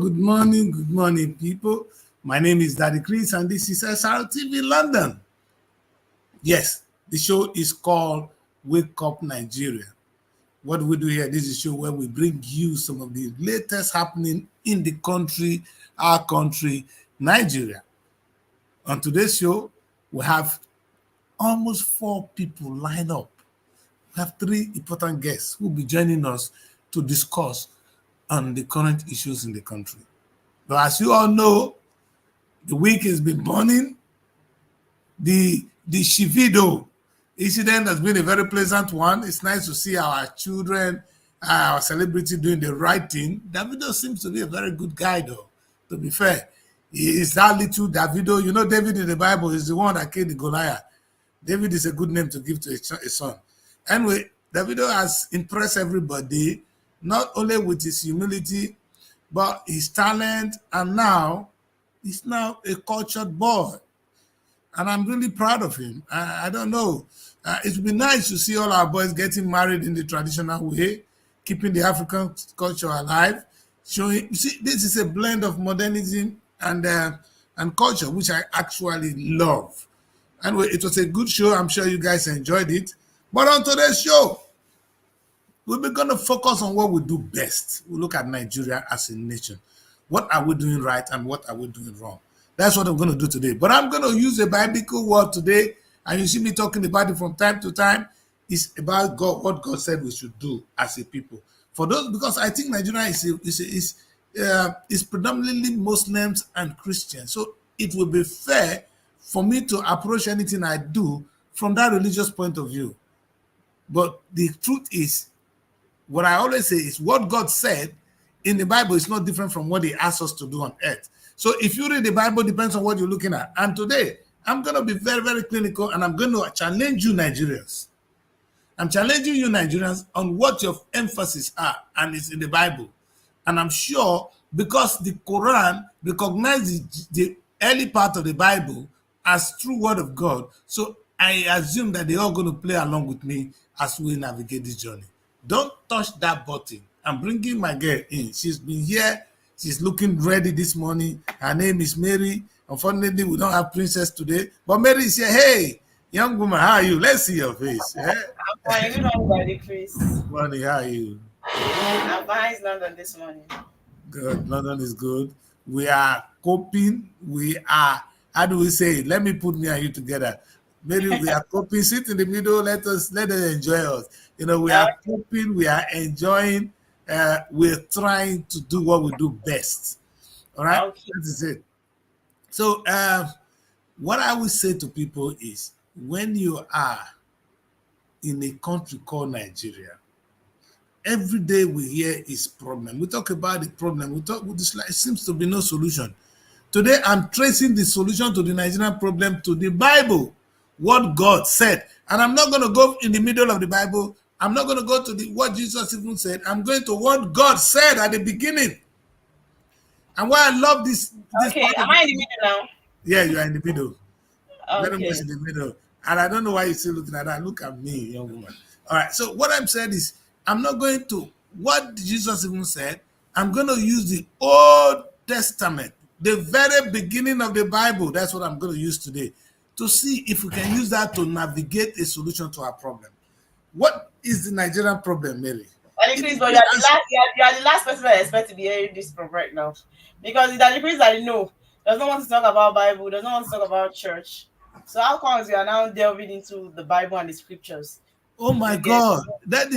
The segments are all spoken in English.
good morning, people. My name is Daddy Chris, and this is Srtv London. Yes, the show is called Wake Up Nigeria. What do we do here? This is a show where we bring you some of the latest happening in the country, our country, Nigeria. On today's show, we have almost 4 people lined up. We have 3 important guests who will be joining us to discuss on the current issues in the country. But as you all know, the week has been burning. The Shivido incident has been a very pleasant one. It's nice to see our children, our celebrity doing the right thing. Davido seems to be a very good guy, though, to be fair. He is that little Davido. You know, David in the Bible is the one that killed the Goliath. David is a good name to give to a son. Anyway, Davido has impressed everybody, not only with his humility, but his talent, and now he's now a cultured boy. And I'm really proud of him. I don't know. It would be nice to see all our boys getting married in the traditional way, keeping the African culture alive. Showing, you see, this is a blend of modernism and culture, which I actually love. Anyway, it was a good show. I'm sure you guys enjoyed it. But on today's show, we're going to focus on what we do best. We look at Nigeria as a nation. What are we doing right and what are we doing wrong? That's what I'm going to do today. But I'm going to use a biblical word today, and you see me talking about it from time to time. It's about God, what God said we should do as a people. For those, because I think Nigeria is predominantly Muslims and Christians. So it will be fair for me to approach anything I do from that religious point of view. But the truth is, what I always say is what God said in the Bible is not different from what he asks us to do on earth. So if you read the Bible, depends on what you're looking at. And today, I'm going to be very, very clinical, and I'm going to challenge you Nigerians. I'm challenging you Nigerians on what your emphasis are, and it's in the Bible. And I'm sure because the Quran recognizes the early part of the Bible as true word of God, so I assume that they're all going to play along with me as we navigate this journey. Don't touch that button. I'm bringing my girl in. She's been here. She's looking ready this morning. Her name is Mary. Unfortunately, we don't have Princess today. But Mary is here. Hey, young woman, how are you? Let's see your face. I'm fine. Good morning, Daddy Chris. Morning, how are you? I'm fine. It's London this morning. Good. London is good. We are coping. We are, how do we say it? Let me put me and you together. Maybe we are coping. Sit in the middle. Let us enjoy us. You know, we are coping. We are enjoying. We're trying to do what we do best. All right, Okay. that is it. So, what I would say to people is, when you are in a country called Nigeria, every day we hear is problem. We talk about the problem. We talk. It seems to be no solution. Today, I'm tracing the solution to the Nigerian problem to the Bible, what God said. And I'm not going to go in the middle of the Bible. I'm not going to go to what Jesus even said. I'm going to what God said at the beginning. And why I love this Okay. Am I in the middle now? Yeah, you are in the middle. Very Okay. much in the middle. And I don't know why you're still looking at that. Look at me, young woman. All right. So what I'm saying is, I'm not going to what Jesus even said. I'm going to use the Old Testament, the very beginning of the Bible. That's what I'm going to use today to see if we can use that to navigate a solution to our problem. What is the Nigerian problem, Mary? Daddy Chris, but you are the last person I expect to be hearing this from right now. Because the Daddy Chris I know does not want to talk about Bible, does not want to talk about church. So how comes you are now delving into the Bible and the scriptures? Oh my God, that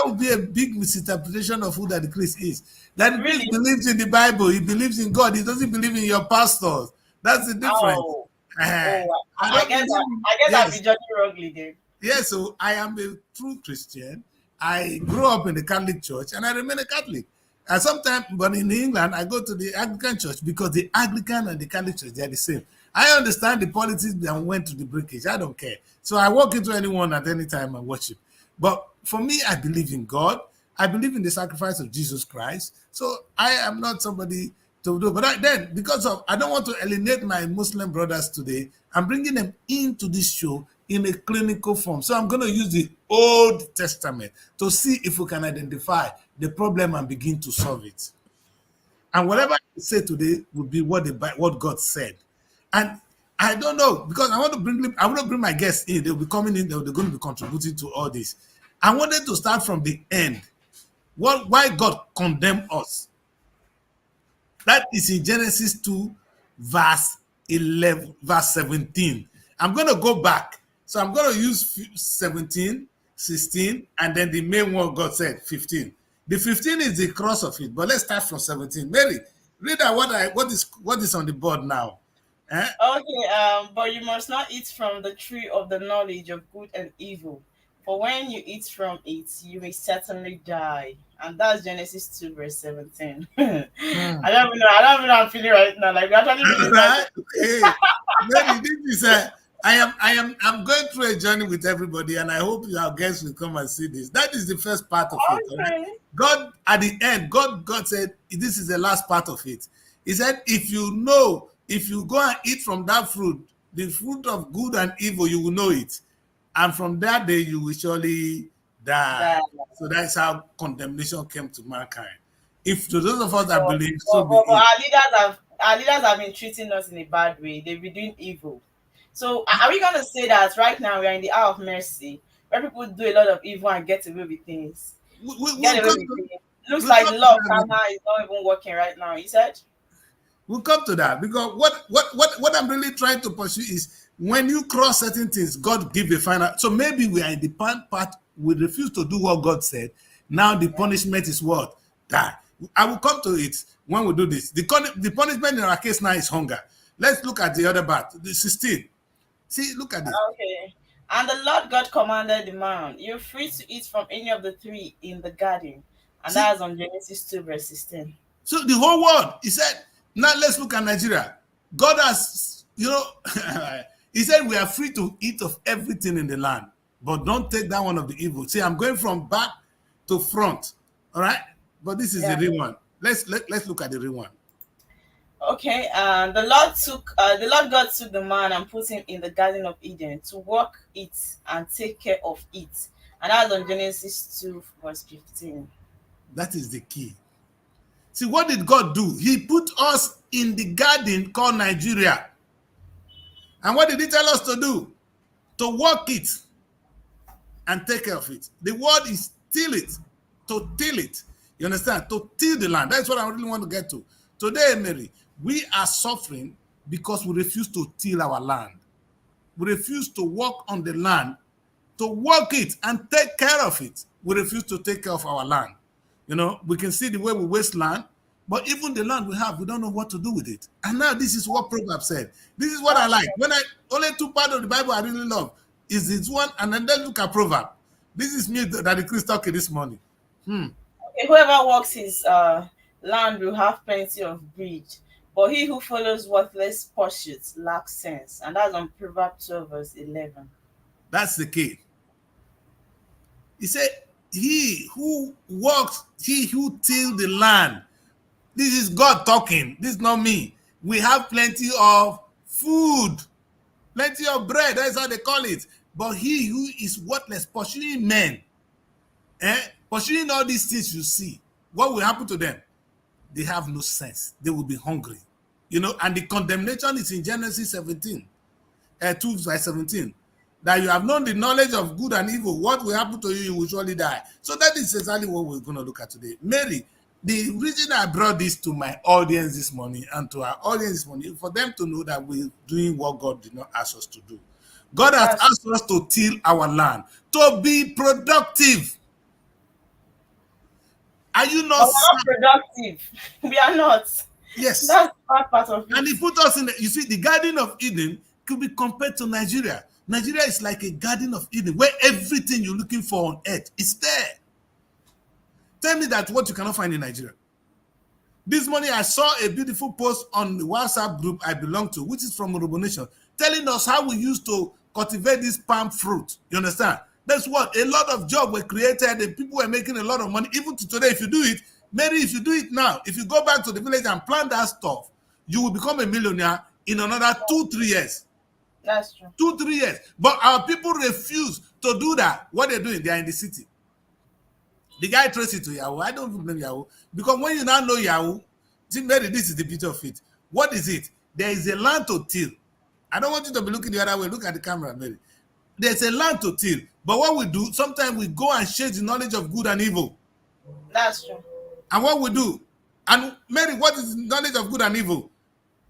would be a big misinterpretation of who Daddy Chris is. Daddy Chris believes in the Bible. He believes in God. He doesn't believe in your pastors. That's the difference. I guess I'll be judging wrongly then. Yeah, so I am a true Christian. I grew up in the Catholic Church and I remain a Catholic. And sometimes, but in England, I go to the Anglican Church because the Anglican and the Catholic Church, they are the same. I understand the politics and went to the breakage. I don't care. So I walk into anyone at any time and worship. But for me, I believe in God. I believe in the sacrifice of Jesus Christ. So I am not somebody to do. But I don't want to alienate my Muslim brothers today, I'm bringing them into this show in a clinical form. So I'm going to use the Old Testament to see if we can identify the problem and begin to solve it. And whatever I say today will be what God said. And I don't know, because I want to bring my guests in. They'll be coming in, they're going to be contributing to all this. I wanted to start from the end. Why God condemned us. That is in Genesis 2, verse 11, verse 17. I'm going to go back. So I'm going to use 17, 16, and then the main one God said, 15. The 15 is the cross of it, but let's start from 17. Mary, read out what is on the board now. Eh? Okay, but you must not eat from the tree of the knowledge of good and evil, for when you eat from it, you may certainly die. And that's Genesis 2, verse 17. I Hmm. don't even know. I don't even know how I'm feeling right now. Like, we're actually reading Bible. Right? Okay. Mary, this is I'm going through a journey with everybody, and I hope our guests will come and see this. That is the first part of it. All right? Okay. God, at the end, God said, this is the last part of it. He said, if you go and eat from that fruit, the fruit of good and evil, you will know it. And from that day, you will surely die. That, So that's how condemnation came to mankind. If to those of us that but, believe, so be but it. our leaders have been treating us in a bad way. They've been doing evil. So are we gonna say that right now we are in the hour of mercy, where people do a lot of evil and get away with things? We'll Get away come with to, things. Looks we'll like come the to law of that. karma is not even working right now. You said? We'll come to that, because what I'm really trying to pursue is, when you cross certain things, God give a final. So maybe we are in the part, we refuse to do what God said. Now the punishment is what? Die. I will come to it when we do this. The punishment in our case now is hunger. Let's look at the other part, the 16. See, look at this. Okay. And the Lord God commanded the man, "You're free to eat from any of the three in the garden." And See, that's on Genesis 2, verse 16. so the whole world, he said, now let's look at Nigeria. God has, he said we are free to eat of everything in the land, but don't take that one of the evil. See, I'm going from back to front. All right. But this is the Yeah. real one. Let's look at the real one. Okay, and the Lord God took the man and put him in the Garden of Eden to work it and take care of it. And that's on Genesis 2, verse 15. That is the key. See, what did God do? He put us in the garden called Nigeria. And what did he tell us to do? To work it and take care of it. The word is till it, to till it. You understand? To till the land. That's what I really want to get to. Today, Mary, we are suffering because we refuse to till our land. We refuse to work on the land, to work it and take care of it. We refuse to take care of our land. We can see the way we waste land, but even the land we have, we don't know what to do with it. And now this is what Proverbs said. This is what I That's like. true. When I only two parts of the Bible I really love is this one, and then look at Proverbs. This is me that the Chris talking this morning. Okay, whoever works his land will have plenty of bread, but he who follows worthless pursuits lacks sense. And that's on Proverbs 12, verse 11. That's the key. He said, he who walks, he who till the land. This is God talking. This is not me. We have plenty of food, plenty of bread. That's how they call it. But he who is worthless, pursuing men, pursuing all these things you see, what will happen to them? They have no sense. They will be hungry. And the condemnation is in Genesis 17, 2 verse 17. That you have known the knowledge of good and evil. What will happen to you? You will surely die. So that is exactly what we're going to look at today. Mary, the reason I brought this to my audience this morning and to our audience this morning, for them to know that we're doing what God did not ask us to do. God has That's asked us to till our land, to be productive. Are you not? But we're not productive. We are not. Yes. That's part of And it. he put us in, you see, the Garden of Eden could be compared to Nigeria. Nigeria is like a Garden of Eden where everything you're looking for on earth is there. Tell me that what you cannot find in Nigeria. This morning, I saw a beautiful post on the WhatsApp group I belong to, which is from Urobo Nation, telling us how we used to cultivate this palm fruit. You understand? That's what a lot of jobs were created and people were making a lot of money. Even to today, if you do it, Mary, if you do it now, if you go back to the village and plant that stuff, you will become a millionaire in another 2-3 years. That's true. 2-3 years. But our people refuse to do that. What they're doing, they're in the city. The guy traced it to Yahoo. I don't even blame Yahoo. Because when you now know Yahoo, See, Mary, this is the beauty of it. What is it? There is a land to till. I don't want you to be looking the other way. Look at the camera, Mary. There's a land to till. But what we do, sometimes we go and share the knowledge of good and evil. That's true. And what we do, and Mary, what is the knowledge of good and evil?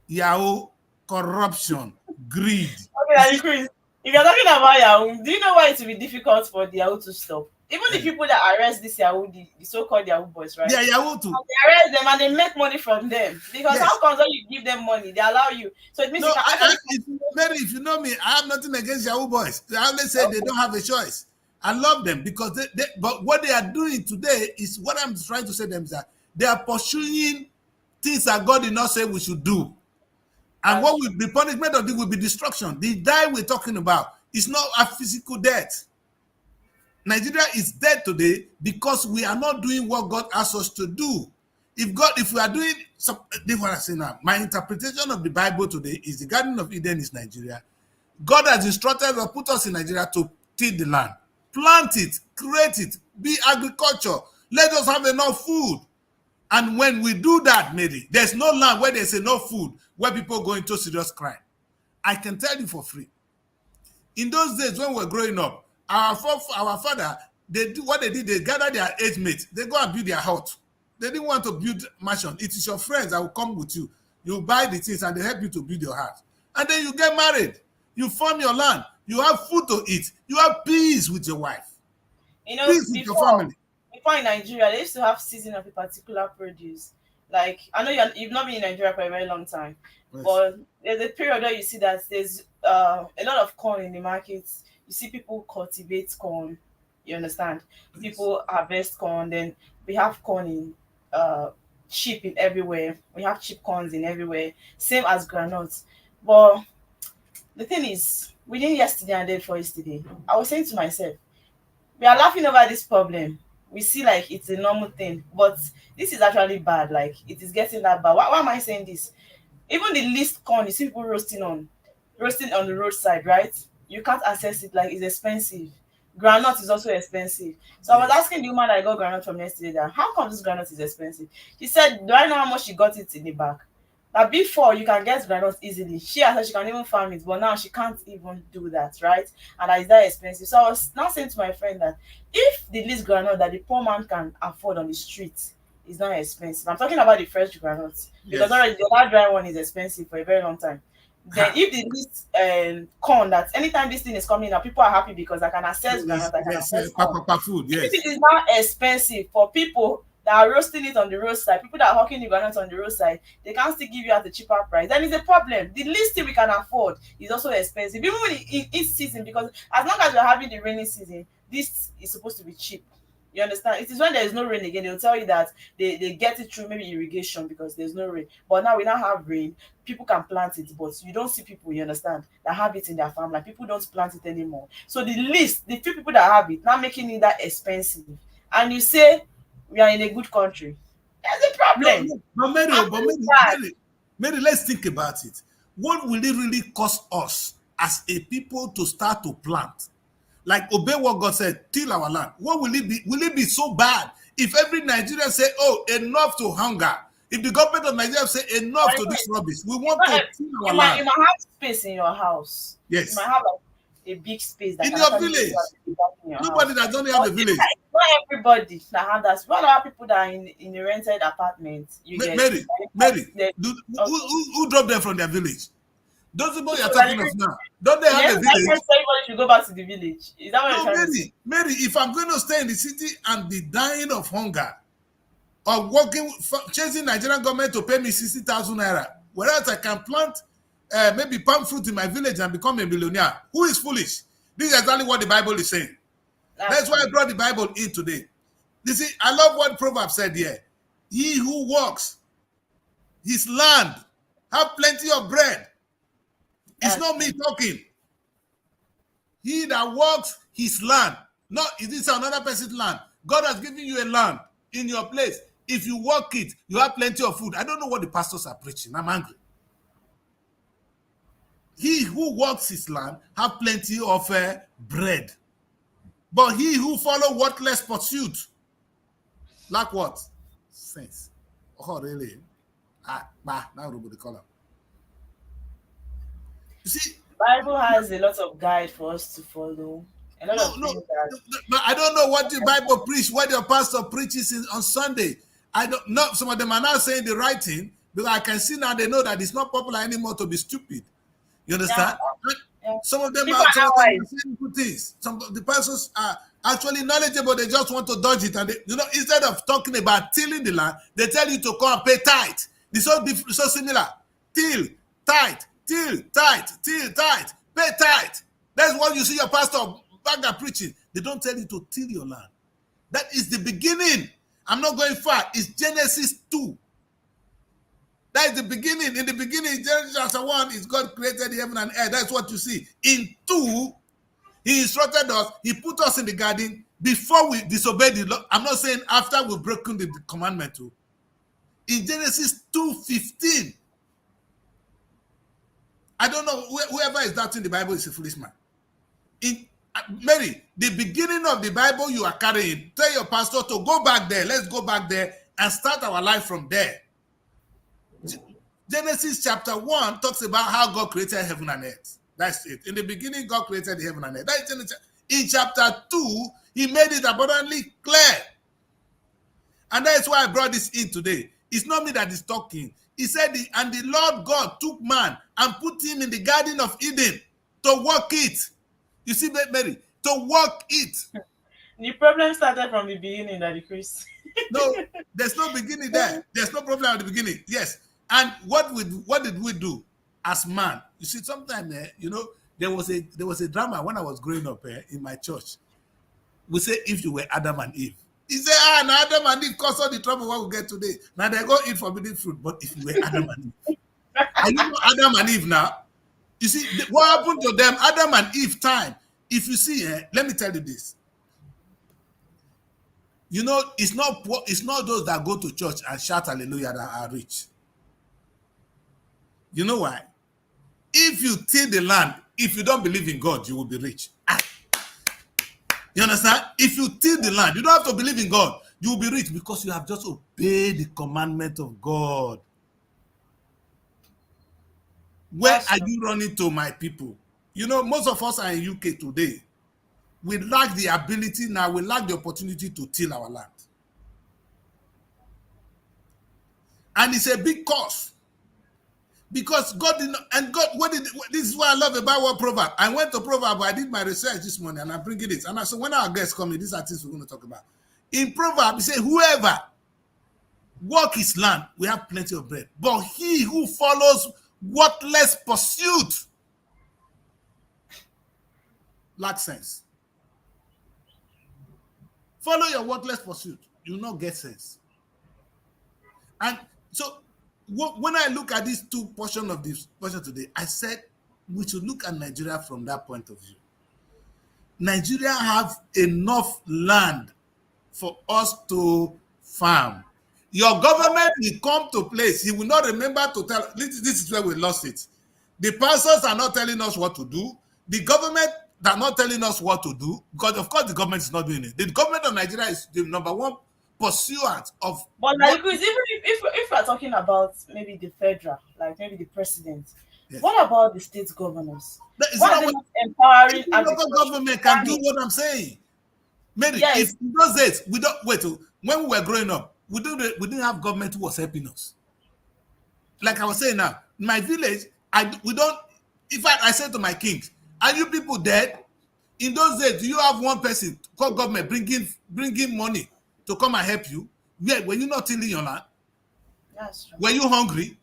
Yahoo, corruption, greed. Okay, Chris, if you're talking about Yahoo, do you know why it will be difficult for the Yahoo to stop? Even the people that arrest this Yahoo, the so-called Yahoo boys, right? Yeah, Yahoo too. They arrest them and they make money from them. Because Yes. how comes when you give them money, they allow you? So it means No, you can actually... Mary, if you know me, I have nothing against Yahoo boys. I only say they don't have a choice. I love them because but what they are doing today is what I'm trying to say to them is that they are pursuing things that God did not say we should do. And what will the punishment of it will be destruction. The die we're talking about is not a physical death. Nigeria is dead today because we are not doing what God asked us to do. If we are doing some, this is what I say now. My interpretation of the Bible today is the Garden of Eden is Nigeria. God has instructed or put us in Nigeria to till the land, plant it, create it, be agriculture. Let us have enough food. And when we do that, Mary, there's no land where there's enough food where people go into serious crime. I can tell you for free. In those days when we were growing up, our father, they do what they did, they gather their age mates, they go and build their house. They didn't want to build mansion. It is your friends that will come with you. You buy the things and they help you to build your house. And then you get married. You farm your land. You have food to eat. You have peace with your wife. You know, Peace with your family. Before in Nigeria, they used to have season of a particular produce. Like, I know you've not been in Nigeria for a very long time, Yes. but there's a period where you see that there's a lot of corn in the markets. You see people cultivate corn. You understand? Yes. People harvest corn. Then we have corn in cheap in everywhere. We have cheap corns in everywhere. Same as granules. But the thing is, within yesterday and day before yesterday, I was saying to myself, we are laughing over this problem. We see like it's a normal thing, but this is actually bad. Like it is getting that bad. Why am I saying this? Even the least corn, you see people roasting on the roadside, right? You can't access it, like it's expensive. Granite is also expensive. So I was asking the woman that I got granite from yesterday that how come this granite is expensive? She said, do I know how much she got it in the back? That before you can get granite easily. She said she can even farm it, but now she can't even do that, right? And that is that expensive. So I was now saying to my friend that if the least granite that the poor man can afford on the street is not expensive, I'm talking about the fresh granite because already the other dry one is expensive for a very long time. Then if the least corn that anytime this thing is coming out, people are happy because I can access granite, I can access corn. Food, yes. If it is not expensive for people that are roasting it on the roadside, people that are hawking the granite on the roadside, they can't still give you at a cheaper price. Then it's a problem. The least thing we can afford is also expensive, even when in each season, because as long as we're having the rainy season, this is supposed to be cheap. You understand? It is when there is no rain again, they'll tell you that they get it through maybe irrigation because there's no rain. But now we now have rain, people can plant it, but you don't see people, you understand, that have it in their farm. Like people don't plant it anymore. So the few people that have it, now making it that expensive. And you say we are in a good country. There's a problem. No, Mary, let's think about it. What will it really cost us as a people to start to plant? Like obey what God said, till our land. What will it be? Will it be so bad if every Nigerian say, oh, enough to hunger? If the government of Nigeria say enough to this rubbish, we want to till our land. You might have space in your house. Yes. You might have like a big space that in your village. Nobody that don't have a village. Not everybody that have that. What are people that are in a rented apartment? Mary, who dropped them from their village? Those people you're talking of now, don't they have a village? Everybody should go back to the village. Is that what you're trying to say? Mary, if I'm going to stay in the city and be dying of hunger, or working, chasing Nigerian government to pay me 60,000 naira, whereas I can plant maybe palm fruit in my village and become a millionaire, who is foolish? This is exactly what the Bible is saying. That's why I brought the Bible in today. You see, I love what Proverbs said here. He who works his land have plenty of bread. It's not me talking. He that works his land, not is this another person's land. God has given you a land in your place. If you work it, you have plenty of food. I don't know what the pastors are preaching. I'm angry. He who works his land have plenty of bread. But he who follow worthless pursuit, like what? Sense. Oh, really? Now nobody call them. You see, Bible has a lot of guide for us to follow. A lot no, of no, things that but I don't know what the Bible preach, what your pastor preaches on Sunday. I don't know. Some of them are now saying the right thing because I can see now they know that it's not popular anymore to be stupid. You yeah, understand? yeah. Some of them People are are now wise. saying good things. Some of the pastors are actually knowledgeable. They just want to dodge it, and instead of talking about tilling the land, they tell you to come and pay tithe. It's so similar. Till, tithe, till, tithe, till, tithe, pay tithe. That's what you see your pastor back there preaching. They don't tell you to till your land. That is the beginning. I'm not going far. It's Genesis 2. That is the beginning. In the beginning, Genesis chapter 1, is God created the heaven and earth. That's what you see. In 2, he instructed us, he put us in the garden before we disobeyed the law. I'm not saying after we've broken the commandment too. In Genesis 2:15, I don't know, whoever is doubting the Bible is a foolish man. In Mary, the beginning of the Bible you are carrying, tell your pastor to go back there. Let's go back there and start our life from there. Genesis chapter 1 talks about how God created heaven and earth. That's it. In the beginning, God created the heaven and earth. That's in chapter 2, he made it abundantly clear. And that's why I brought this in today. It's not me that is talking. He said, and the Lord God took man and put him in the Garden of Eden to walk it. You see, Mary, to walk it. The problem started from the beginning, Daddy Chris. No, there's no beginning there. There's no problem at the beginning. Yes. And what did we do as man? You see, sometimes, there was a drama when I was growing up in my church. We say, if you were Adam and Eve. He said, now Adam and Eve caused all the trouble what we get today. Now they go eat forbidden fruit. But if you were Adam and Eve. Are you know Adam and Eve now? You see, what happened to them, Adam and Eve time? If you see, let me tell you this. It's not those that go to church and shout hallelujah that are rich. You know why? If you till the land, if you don't believe in God, you will be rich. You understand? If you till the land, you don't have to believe in God. You will be rich because you have just obeyed the commandment of God. Where are you running to, my people? Most of us are in UK today. We lack the ability now, we lack the opportunity to till our land. And it's a big cost. Because God did not, and God, this is what I love about what proverb. I went to proverb, I did my research this morning, and I'm bringing it. And I said, when our guests come in, these are things we're going to talk about. In proverb, he said, whoever work his land will have plenty of bread. But he who follows worthless pursuit lacks sense. Follow your worthless pursuit, you will not get sense. And so, when I look at these two portions of this portion today, I said we should look at Nigeria from that point of view. Nigeria have enough land for us to farm. Your government will come to place. He will not remember to tell. This is where we lost it. The pastors are not telling us what to do. The government are not telling us what to do because, of course, the government is not doing it. The government of Nigeria is the number one pursuant of. But like, even if we're talking about maybe the federal, like maybe the president, yes. What about the state governors? Why are they not empowering the local government can do what I'm saying? Maybe yes. If in those days we don't wait. When we were growing up, we didn't have government who was helping us. Like I was saying now, in my village, we don't. In fact, I said to my kings, "Are you people dead?" In those days, do you have one person called government bringing money to come and help you? Yeah, were you not tilling your land? That's true. Were you hungry?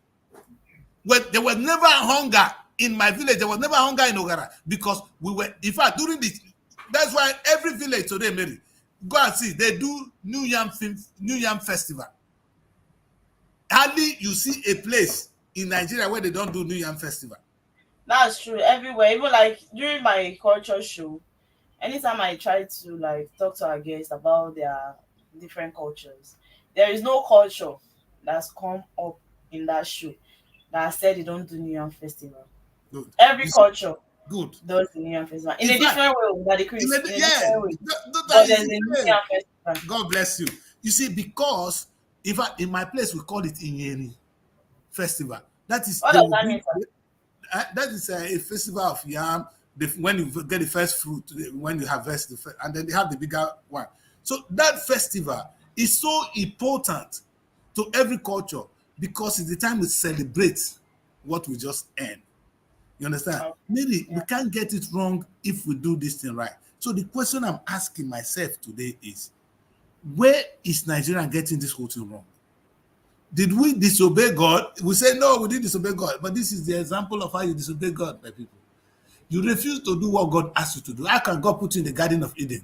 There was never hunger in my village. There was never hunger in Ogara because we were. In fact, during this, that's why every village today, Mary, go and see, they do New Yam Festival. Hardly you see a place in Nigeria where they don't do New Yam Festival. That's true. Everywhere, even like during my culture show, anytime I try to like talk to our guests about their different cultures, there is no culture that's come up in that show that said they don't do New Year Festival. Good. Every culture good does the New Year Festival in a different way. That in a different way. But there's a New Year Festival. God bless you. You see, because in fact, in my place we call it Inyeri. festival. That is What they does will that bring. mean, sir? That is a festival of yam. When you get the first fruit, when you harvest and then they have the bigger one. So that festival is so important to every culture because it's the time we celebrate what we just earned. You understand? Oh, Maybe we yeah. can't get it wrong if we do this thing right. So the question I'm asking myself today is, where is Nigeria getting this whole thing wrong? Did we disobey God? We say no, we didn't disobey God, but this is the example of how you disobey God, my people. You refuse to do what God asked you to do. How can God put you in the Garden of Eden?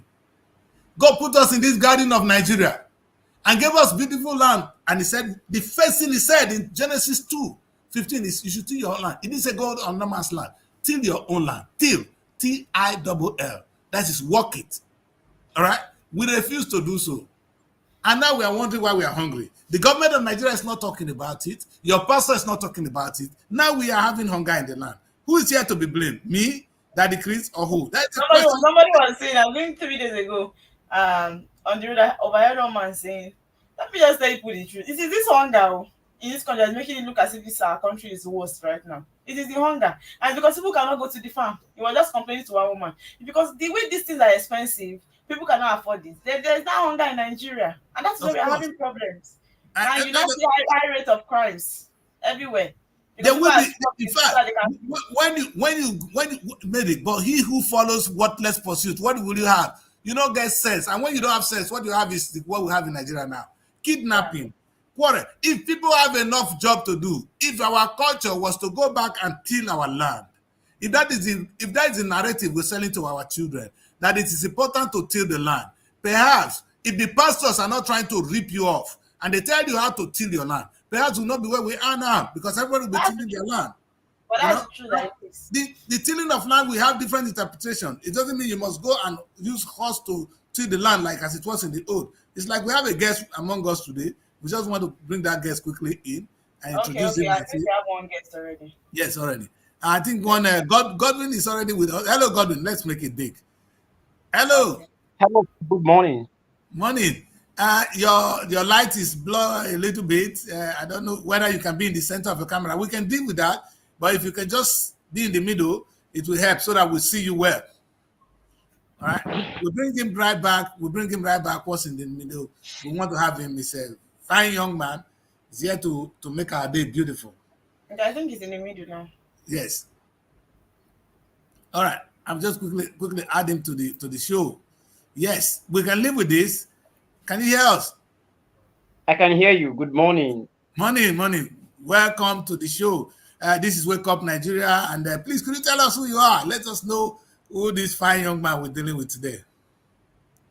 God put us in this Garden of Nigeria and gave us beautiful land. And he said, the first thing he said in Genesis 2:15 is you should till your own land. He didn't say go on no man's land. Till your own land. Till. T-I-double-L. That is work it. All right? We refuse to do so. And now we are wondering why we are hungry. The government of Nigeria is not talking about it. Your pastor is not talking about it. Now we are having hunger in the land. Who is here to be blamed? Me, Daddy Chris, or who? That's the question. Somebody was saying, I think 3 days ago, on the road, I overheard one man saying, let me just tell you the truth. It is this hunger in this country that's making it look as if this our country is worst right now. It is the hunger. And because people cannot go to the farm. You were just complaining to one woman. Because the way these things are expensive, people cannot afford it. There's that hunger in Nigeria. And that's why Of we are course. having problems. And, And and, you now see high rate of crimes everywhere. there Because people will are be, in struggling so fact, that they can. when you made it, but he who follows worthless pursuit, what will you have? You don't get sense. And when you don't have sense, what you have is what we have in Nigeria now. Yeah. Kidnapping, quarrel. If people have enough job to do, if our culture was to go back and till our land, if that is the narrative we're selling to our children, that it is important to till the land, perhaps if the pastors are not trying to rip you off and they tell you how to till your land, perhaps we'll not be where we are now because everybody will be That's tilling their land. But You that's know, the truth that it is. the tilling of land we have different interpretation. It doesn't mean you must go and use horse to till the land like as it was in the old. It's like we have a guest among us today. We just want to bring that guest quickly in and Okay, introduce okay. him. I And think say, we have one guest already. yes, already. I think one Godwin is already with us. Hello, Godwin. Let's make it big. Hello. Okay. Hello, good morning. Morning. Your light is blurred a little bit. I don't know whether you can be in the center of the camera. We can deal with that, but if you can just be in the middle, it will help so that we see you well. All right. We'll bring him right back. We'll bring him right back. What's in the middle? We want to have him. He's a fine young man. He's here to make our day beautiful. Okay, I think he's in the middle now. Yes. All right. I'm just quickly add him to the show. Yes, we can live with this. Can you hear us? I can hear you. Good morning. Morning. Welcome to the show. This is Wake Up Nigeria, and please could you tell us who you are? Let us know who this fine young man we're dealing with today.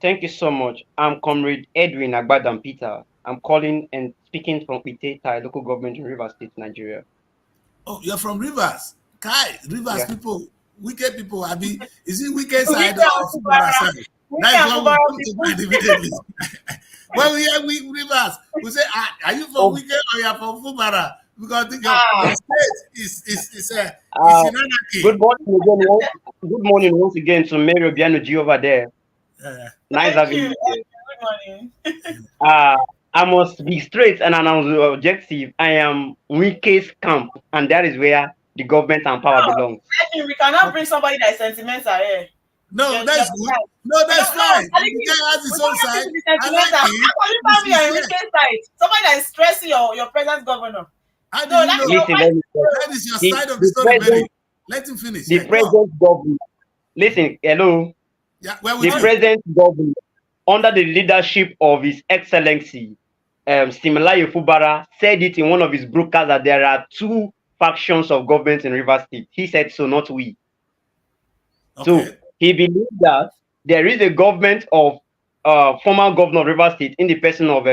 Thank you so much. I'm Comrade Edwin Agbadam Peter. I'm calling and speaking from Iteta, local government in Rivers State, Nigeria. Oh, you're from Rivers. Kai, Rivers Yeah. people, wicked people. Is it wicked We side can or Fubara side? That is what we come to find immediately. When we hear Rivers, we say, are you from wicked or you're from Fubara? Because your state is in anarchy. Good morning once again to Mary Obianoji over there. Nice Thank having you. you. Good morning. I must be straight and announce the objective. I am Wike's camp, and that is where the government and power belongs. We cannot bring somebody that is sentimental here. No, that's good. No, that's fine. The guy has his own side. I like How it. can you find me on Wike's side? Somebody that is stressing your present governor. How do you know? Listen, let me tell That is your side of the the story, president- Mary. Let him finish. the Yeah, go on. present government. Listen, hello. Yeah, where The would you? present government, under the leadership of His Excellency Similayo Fubara, said it in one of his broadcasts that there are two factions of government in Rivers State. He said so, not we. Okay. So he believes that there is a government of former governor of Rivers State in the person of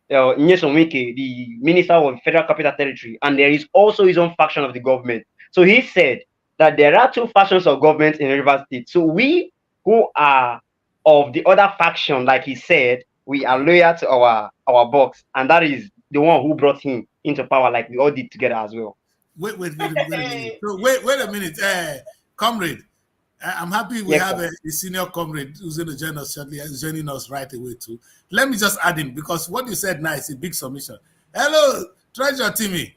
Nyesom Wike, the Minister of Federal Capital Territory, and there is also his own faction of the government. So he said that there are two factions of government in Rivers State. So we who are of the other faction, like he said, we are loyal to our boss, and that is the one who brought him into power, like we all did together as well. Wait a minute. So wait a minute, comrade. I'm happy we Yes, have sir. a senior comrade who's going to join us shortly, joining us right away too. Let me just add in because what you said now is a big submission. Hello, Treasure Timmy.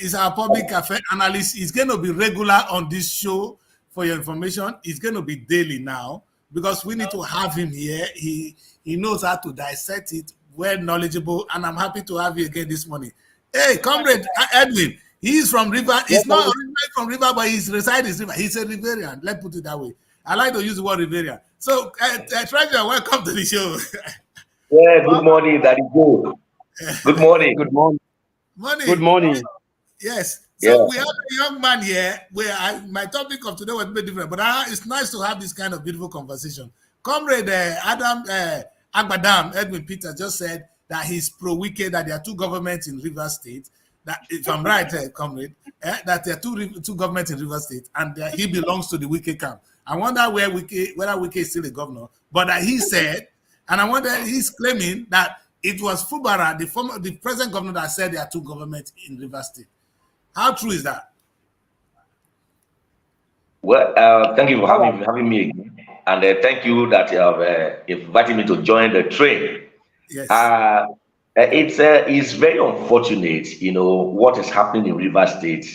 is our public affairs analyst. He's going to be regular on this show for your information. It's going to be daily now because we need to have him here. He knows how to dissect it, well knowledgeable, and I'm happy to have you again this morning. Hey, comrade Edwin, he's from River. He's not originally from River, but his reside is River. He's a Riverian. Let's put it that way. I like to use the word Riverian. So, Treasure, welcome to the show. Yeah, good morning. That is good. Good morning. Good morning. Morning. Good morning. Yes. So we have a young man here where my topic of today was a bit different, but it's nice to have this kind of beautiful conversation. Comrade Adam Agbadam, Edwin Peter, just said that he's pro-Wike, that there are two governments in River State. That, if I'm right, comrade, that there are two governments in River State, and he belongs to the Wike camp. I wonder whether Wike is still a governor. But he said, and I wonder, he's claiming that it was Fubara, the present governor, that said there are two governments in River State. How true is that? Well, thank you for having me again, and thank you that you have invited me to join the train. Yes. It's very unfortunate, what is happening in River State.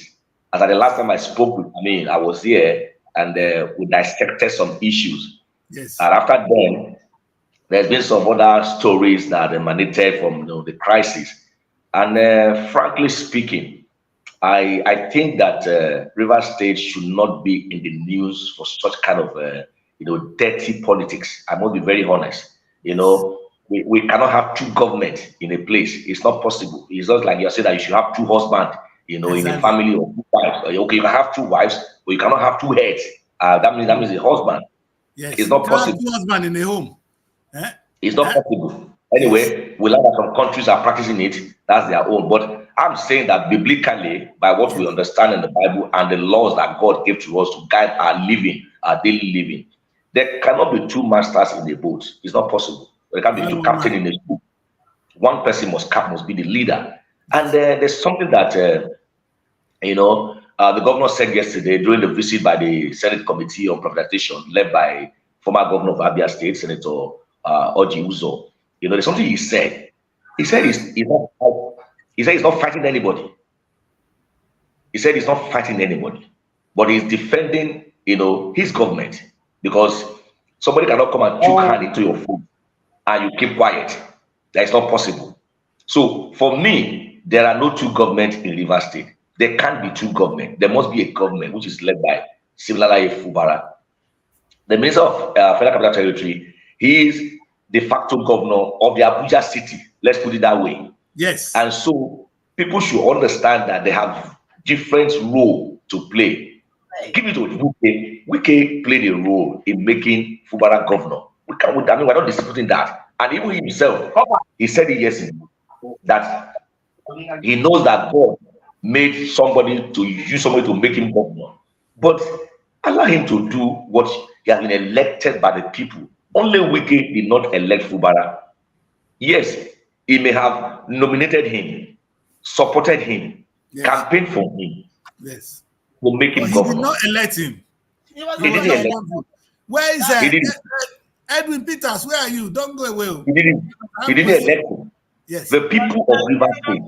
As at the last time I spoke I was here and we dissected some issues. Yes. And after then, there's been some other stories that emanated from the crisis. And frankly speaking, I think that River State should not be in the news for such kind of dirty politics. I must be very honest. We cannot have two governments in a place. It's not possible. It's not like you saying that you should have two husbands, Exactly. in a family or two wives. Okay, you can have two wives, but you cannot have two heads. That means a husband. Yes. It's not possible. Two husbands in a home. It's not possible. Anyway, we learn that some countries are practicing it. That's their own. But I'm saying that biblically, by what we understand in the Bible and the laws that God gave to us to guide our living, our daily living, there cannot be two masters in a boat. It's not possible. There can't be two captains in a boat. One person must be the leader. And there's something that the governor said yesterday during the visit by the Senate Committee on Privatization, led by former governor of Abia State, Senator Oji Uzo. There's something he said. He said he's not fighting anybody. He said he's not fighting anybody, but he's defending, his government, because somebody cannot come and choke hand into your food and you keep quiet. That is not possible. So for me, there are no two governments in River State. There can't be two governments. There must be a government which is led by Siminalayi Fubara. The Minister of Federal Capital Territory, he is de facto governor of the Abuja city. Let's put it that way. Yes. And so people should understand that they have different role to play. Give it to Wike. Wike played a role in making Fubara governor. We're not disputing that. And even himself, he said it yesterday, that he knows that God made somebody to use somebody to make him governor. But allow him to do what he has been elected by the people. Only Wike did not elect Fubara. Yes, he may have nominated him, supported him, campaigned for him. Yes. To make him governor. He did not elect him. He didn't elect him. Where is Edwin Peters? Where are you? Don't go away. He didn't elect him. Yes. The people of River State.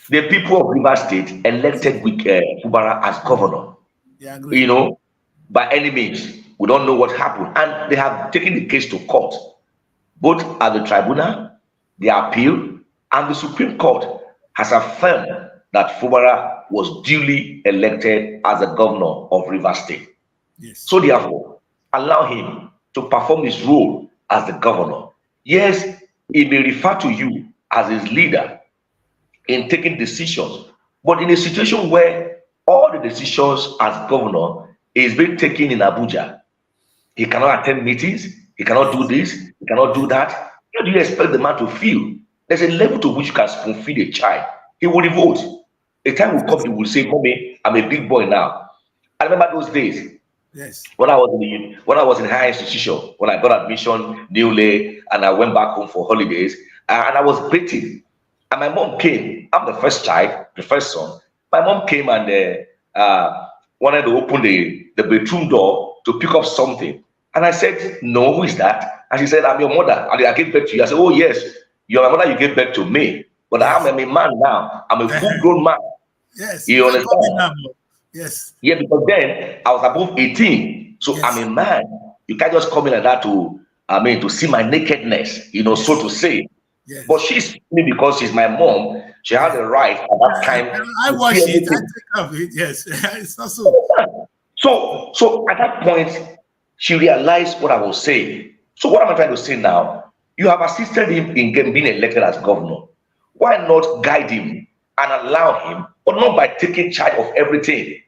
The people of River State elected Fubara as governor. Yeah, by any means. We don't know what happened. And they have taken the case to court, both at the tribunal, the appeal, and the Supreme Court has affirmed that Fubara was duly elected as the governor of River State. Yes. So therefore, allow him to perform his role as the governor. Yes, he may refer to you as his leader in taking decisions, but in a situation where all the decisions as governor is being taken in Abuja, he cannot attend meetings, he cannot do this, he cannot do that. How do you expect the man to feel? There's a level to which you can spoon feed a child. He will revolt. A time will come, he will say, "Mommy, I'm a big boy now." I remember those days. Yes. When I was in higher institution, when I got admission newly, and I went back home for holidays, and I was waiting, and my mom came. I'm the first child, the first son. My mom came and wanted to open the bedroom door to pick up something, and I said, "No, who is that?" And she said, "I'm your mother, and I gave birth to you." I said, "Oh yes, you're my mother. You gave birth to me." But Yes. I'm a man now. I'm a full-grown man. Yes. You can call me understand? now. Yes. Yeah, because then I was above 18. So Yes. I'm a man. You can't just come in like that to see my nakedness, so Yes. to say. But Yes. she's me because she's my mom. She has Yes. the right at that time I to see watch it. I everything. take care of it. Yes. It's not so. So at that point, she realized what I was saying. So what am I trying to say now? You have assisted him in being elected as governor. Why not guide him and allow him, but not by taking charge of everything?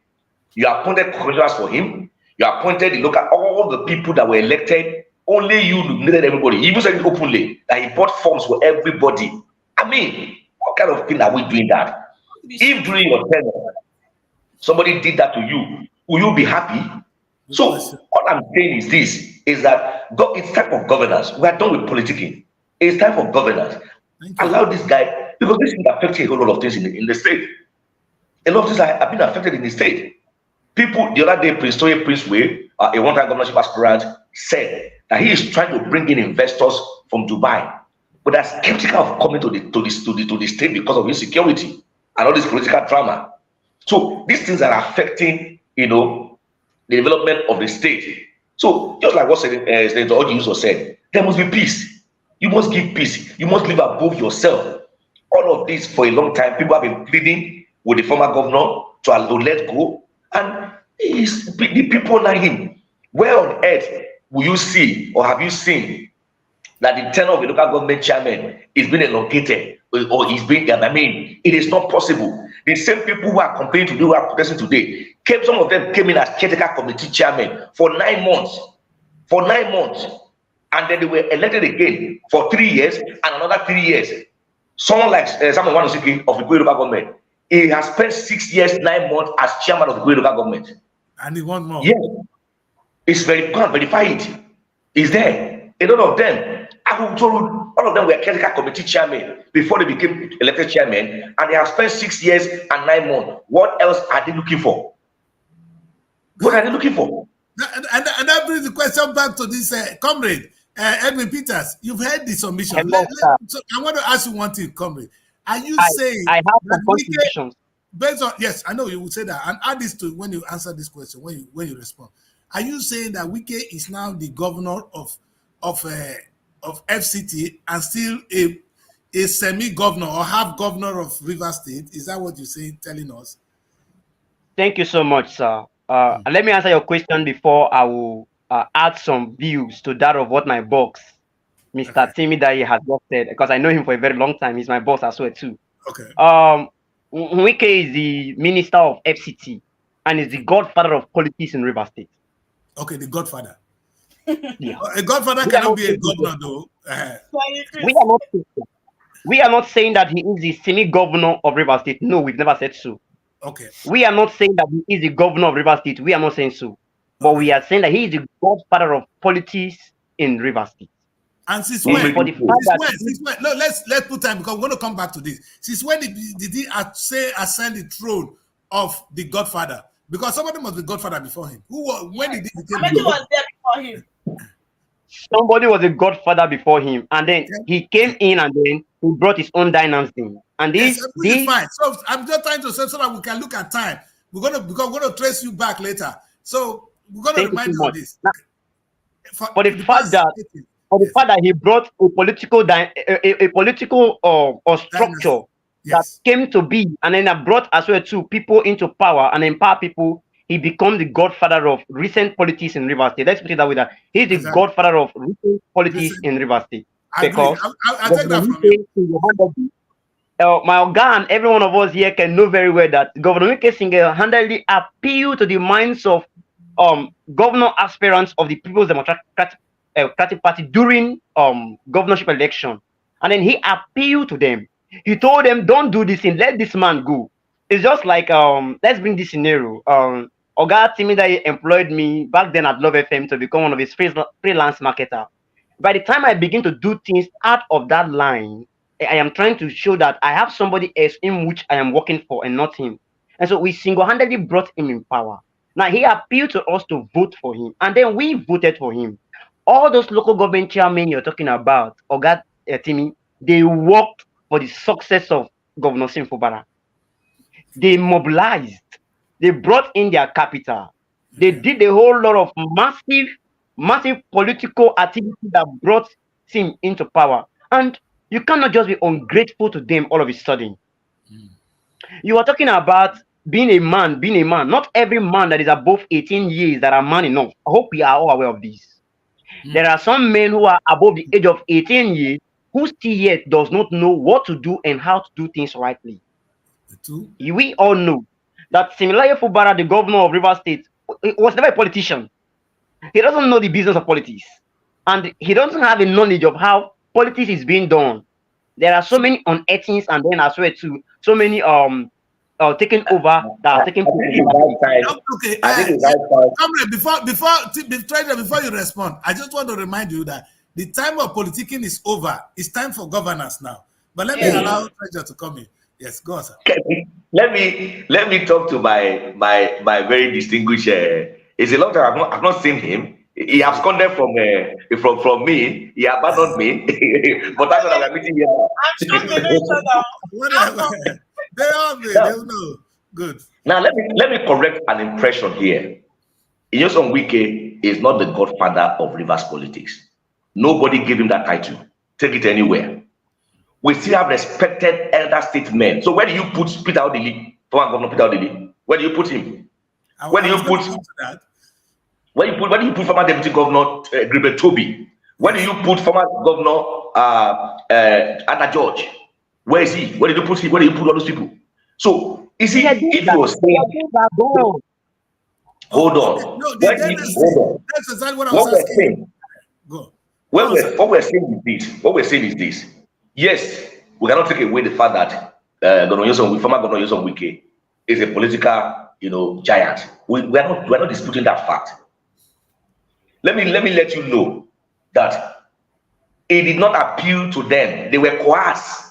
You appointed commissioners for him. You appointed the local, all the people that were elected. Only you nominated everybody. He even said it openly that he bought forms for everybody. I mean, what kind of thing are we doing that? If during your tenure somebody did that to you, will you be happy? Good question. So all I'm saying is this: is that it's time for governance. We are done with politicking. It's time for governance. Thank you. Allow this guy, because this is affecting a whole lot of things in the state. A lot of things have been affected in the state. People, the other day, Prince Way, a one-time governorship aspirant, said that he is trying to bring in investors from Dubai, but are skeptical of coming to the state because of insecurity and all this political drama. So these things are affecting, the development of the state. So just like what Senator Oji said, there must be peace. You must give peace. You must live above yourself. All of this for a long time, people have been pleading with the former governor to let go, and the people like him. Where on earth will you see or have you seen that the tenure of a local government chairman is being elongated or is being, it is not possible. The same people who are complaining today, who are protesting today, some of them came in as caretaker committee chairman for 9 months. For 9 months. And then they were elected again for 3 years and another 3 years. Someone like Samuel Wanosiki of the local government, he has spent 6 years, 9 months as chairman of the local government. And he want more. Yes. It's very can't verify it. It's there. A lot of them, I will tell you, all of them were caretaker committee chairman before they became elected chairman, and they have spent 6 years and 9 months. What else are they looking for? What are they looking for? And that brings the question back to this comrade, Edwin Peters. You've heard the submission. So I want to ask you one thing, comrade. Are you saying I have some contributions? Based on, yes, I know you would say that, and add this to when you answer this question, when you respond. Are you saying that Wike is now the governor of FCT and still a semi-governor or half governor of Rivers State? Is that what you're saying, telling us? Thank you so much, sir. Let me answer your question before I will add some views to that of what my boss, Mr. Timmy, that he has just said, because I know him for a very long time. He's my boss as well too. Okay. Wike is the minister of FCT and is the godfather of politics in Rivers State. Okay, the godfather. Yeah. A godfather cannot be a governor, though. We are not saying that he is the semi-governor of Rivers State. No, we've never said so. Okay. We are not saying that he is the governor of Rivers State. We are not saying so. But we are saying that he is the godfather of politics in Rivers State. And since when? For the fact that since when? No, let's put time because we're going to come back to this. Since when did he ascend the throne of the godfather? Because somebody must be godfather before him. When did he become? Somebody was there before him. Somebody was a godfather before him, and then he came in, and then he brought his own dynasty. And this fine. So I'm just trying to say so that we can look at time. We're going to trace you back later. So we're going to remind you of this. Now, for the fact that he brought a political structure that came to be, and then brought as well too people into power and empower people. He becomes the godfather of recent politics in Rivers State. Let's put it that way. That he's the godfather of recent politics in Rivers State. Because I'll take that from you. My organ, every one of us here can know very well that Governor Wike single-handedly appealed to the minds of governor aspirants of the People's Democratic Party during governorship election, and then he appealed to them. He told them, "Don't do this thing. Let this man go." It's just like let's bring this scenario. Oga Timida employed me back then at Love FM to become one of his freelance marketer. By the time I begin to do things out of that line, I am trying to show that I have somebody else in which I am working for and not him. And so we single-handedly brought him in power. Now he appealed to us to vote for him, and then we voted for him. All those local government chairmen you're talking about, Oga Timmy, they worked for the success of Governor Sim Fubara. They mobilized, they brought in their capital, they did a whole lot of massive political activity that brought Sim into power. And you cannot just be ungrateful to them all of a sudden. You are talking about being a man. Not every man that is above 18 years that are man enough. I hope we are all aware of this. There are some men who are above the age of 18 years who still yet does not know what to do and how to do things rightly. We all know that Similaye Fubara, the governor of Rivers State, was never a politician. He doesn't know the business of politics. And he doesn't have a knowledge of how politics is being done. There are so many unearthings, and then as well too, so many taking over that are taking place. Okay, comrade, before you respond, I just want to remind you that the time of politicking is over. It's time for governance now. But let me allow Treasure to come in. Yes, go on, sir. Let me talk to my very distinguished. It's a long time I've not seen him. He absconded from me. He abandoned me. But that's what I'm meeting here. I'm sure they know each other. They know. Good. Now let me correct an impression here. Nyesom Wike is not the godfather of Rivers politics. Nobody gave him that title. Take it anywhere. We still have respected elder statesmen. So where do you put Peter Odili, former Governor Peter Odili? Where do you put him? Where do you put former Deputy Governor Gribe Toby? Where do you put former Governor Anna George? Where is he? Where did you put him? Where do you put all those people? So is he? If you were saying, hold on. That's exactly what I was asking. Go. What we're saying is this. Yes, we cannot take away the fact that former Governor Nyesom Wike is a political, giant. We're not disputing that fact. Let me let you know that it did not appeal to them. They were coerced.